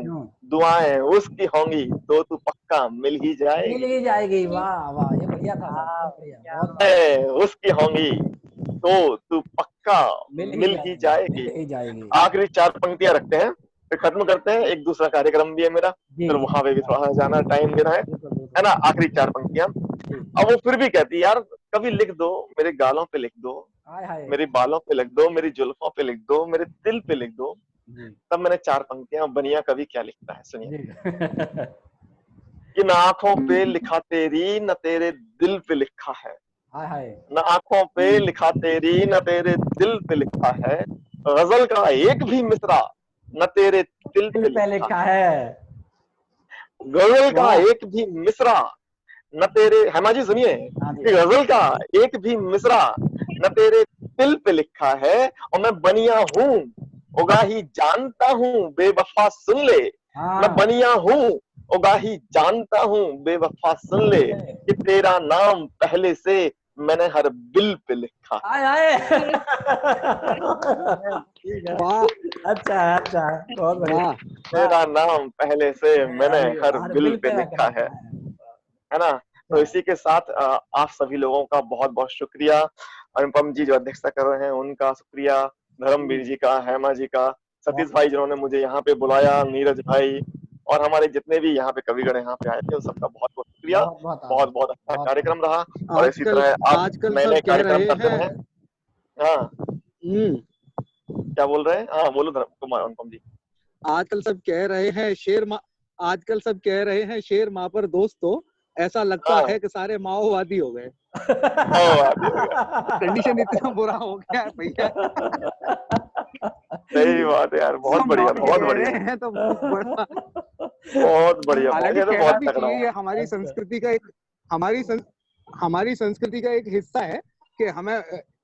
दुआएं उसकी होंगी तो तू पक्का मिल ही जाएगी, मिल ही जाएगी। वाह वाह ये बढ़िया था बहुत बढ़िया बहुत दुआएं उसकी होंगी तो तू पक्का मिल ही जाएगी। आखिरी 4 पंक्तियां रखते हैं फिर खत्म करते हैं, एक दूसरा कार्यक्रम भी है मेरा, फिर वहां पे भी थोड़ा जाना, टाइम देना है ना। आखिरी 4 पंक्तियां, अब वो फिर भी कहती है यार कभी लिख दो, मेरे गालों पे लिख दो, मेरी बालों पे लिख दो, मेरी जुल्फों पे लिख दो, मेरे दिल पे लिख दो। तब मैंने 4 पंक्तियां, बनिया कवि क्या लिखता है सुनिए कि न आंखों पे लिखा तेरी न तेरे दिल पे लिखा है, न आंखों पे लिखा तेरी न तेरे दिल पे लिखा है, गजल का एक भी मिसरा न तेरे दिल पे लिखा है, गजल का एक भी मिसरा न तेरे, हेमा जी सुनिए, कि गजल का एक भी मिसरा न तेरे दिल पे लिखा है, और मैं बनिया हूँ उगाही जानता हूँ बेवफा सुन ले, मैं बनिया हूँ उगाही जानता हूँ बेवफा सुन ले, कि तेरा नाम पहले से मैंने हर बिल पे लिखा है। अच्छा अच्छा बहुत बढ़िया। तेरा नाम पहले से मैंने हर बिल पे लिखा है ना। तो इसी के साथ आप सभी लोगों का बहुत बहुत शुक्रिया, अनुपम जी जो अध्यक्षता कर रहे हैं उनका शुक्रिया, धर्मवीर जी का, हेमा जी का, सतीश भाई जिन्होंने मुझे यहाँ पे बुलाया, नीरज भाई, और हमारे जितने भी यहाँ पे कविगण यहाँ पे आए थे उन सबका बहुत बहुत शुक्रिया। बहुत बहुत अच्छा कार्यक्रम रहा, और इसी तरह आप नए नए कार्यक्रम करते रहे। हाँ क्या बोल रहे हैं, हाँ बोलो अनुपम जी। आजकल सब कह रहे हैं शेर माँ पर दोस्तों, ऐसा लगता है कि सारे माओवादी हो गए। कंडीशन इतना बुरा हो गया है भैया। सही बात है यार, बहुत बढ़िया, बहुत बढ़िया, हैं तो बड़ा बहुत बढ़िया, हालांकि ये तो कहना बहुत भी तगड़ा चाहिए, ये है। हमारी संस्कृति का एक हमारी संस्कृति का एक हिस्सा है कि हमें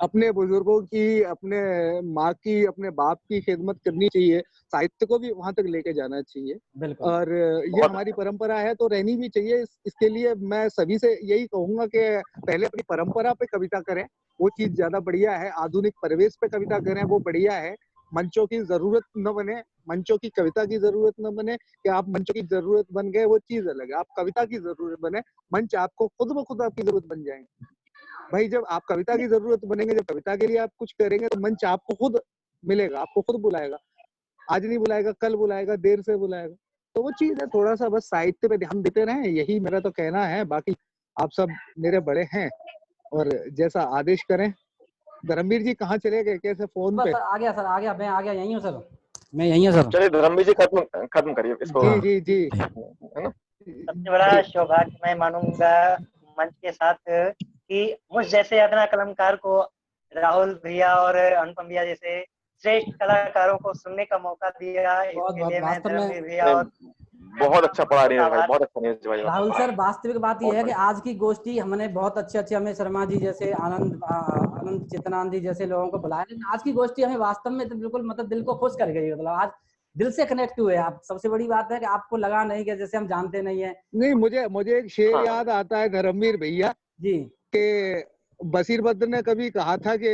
अपने बुजुर्गों की, अपने माँ की, अपने बाप की खिदमत करनी चाहिए, साहित्य को भी वहां तक लेके जाना चाहिए। बिल्कुल। और ये बहुत हमारी परंपरा है तो रहनी भी चाहिए। इसके लिए मैं सभी से यही कहूंगा कि पहले अपनी परंपरा पे कविता करें, वो चीज ज्यादा बढ़िया है। आधुनिक परिवेश पे कविता करें, वो बढ़िया है। मंचों की जरूरत न बने, मंचों की कविता की जरूरत न बने कि आप मंचों की जरूरत बन गए, वो चीज अलग है। आप कविता की जरूरत बने, मंच आपको खुद ब खुद आपकी जरूरत बन जाएंगे। भाई जब आप कविता की जरूरत बनेंगे, जब कविता के लिए आप कुछ करेंगे तो मंच आपको खुद मिलेगा, आपको खुद बुलाएगा। आज नहीं बुलाएगा, कल बुलाएगा, देर से बुलाएगा। तो वो चीज है, थोड़ा सा बस साहित्य पे ध्यान देते रहें, यही मेरा तो कहना है। बाकी आप सब मेरे बड़े हैं और जैसा आदेश करें। धर्मवीर जी कहाँ चले गए, कैसे फोन बस पे? सर आ गया, सर आ गया, मैं आ गया, यहीं हूँ सर, मैं यहीं हूँ सर। चलिए धर्मवीर जी खत्म करिए इसको, जी जी जी है ना। सबसे बड़ा सौभाग्य मैं मानूंगा मंच के साथ कि मुझ जैसे यातना कलमकार को राहुल भैया और अनुपम भैया जैसे श्रेष्ठ कलाकारों को सुनने का मौका दिया। इसके लिए मैं वास्तव में धर्मवीर भैया और बहुत अच्छा पढ़ा नीरज भाई, आभार। बहुत अच्छा नीरज भाई। राहुल सर, वास्तविक बात यह है कि बहुत आज की गोष्ठी हमने बहुत अच्छे हमें शर्मा जी जैसे, आनंद चितनानंद जी जैसे लोगों को बुलाया, लेकिन आज की गोष्ठी हमें वास्तव में तो बिल्कुल मतलब दिल को खुश कर गई। मतलब आज दिल से कनेक्ट हुए आप। सबसे बड़ी बात है कि आपको लगा नहीं कि जैसे हम जानते नहीं है। नहीं, मुझे एक शेर हाँ। याद आता है धर्मवीर भैया जी के, बशीर बद्र ने कभी कहा था कि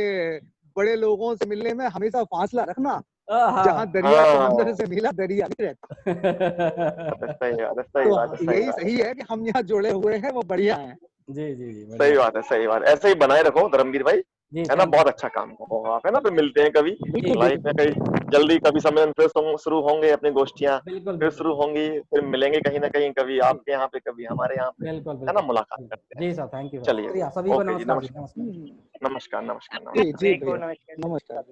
बड़े लोगों से मिलने में हमेशा फासला रखना, जहाँ दरिया समंदर से मिला दरिया नहीं रहता। सही बात है, सही तो बात है, सही यही बात है। सही है कि हम यहाँ जुड़े हुए हैं, वो बढ़िया है। जी जी जी, सही बात है, सही बात। ऐसे ही बनाए रखो धर्मवीर भाई, जी, है ना। बहुत अच्छा काम करो आप, है ना। फिर मिलते हैं कभी लाइफ में, कहीं जल्दी, कभी सम्मेलन फिर शुरू होंगे, अपनी गोष्ठियां बिल्कुल फिर शुरू होंगी, फिर मिलेंगे कहीं ना कहीं, कभी आपके यहाँ पे, कभी हमारे यहाँ पे, बिल्कुल है ना। बिल्कुल मुलाकात करते हैं। जी सर, थैंक यू, चलिए, शुक्रिया सभी को, ओके जी, नमस्कार जी, नमस्कार, नमस्कार। नमस्कार, नमस्कार, जी जी सभी को भैया, नमस्कार। नमस्कार।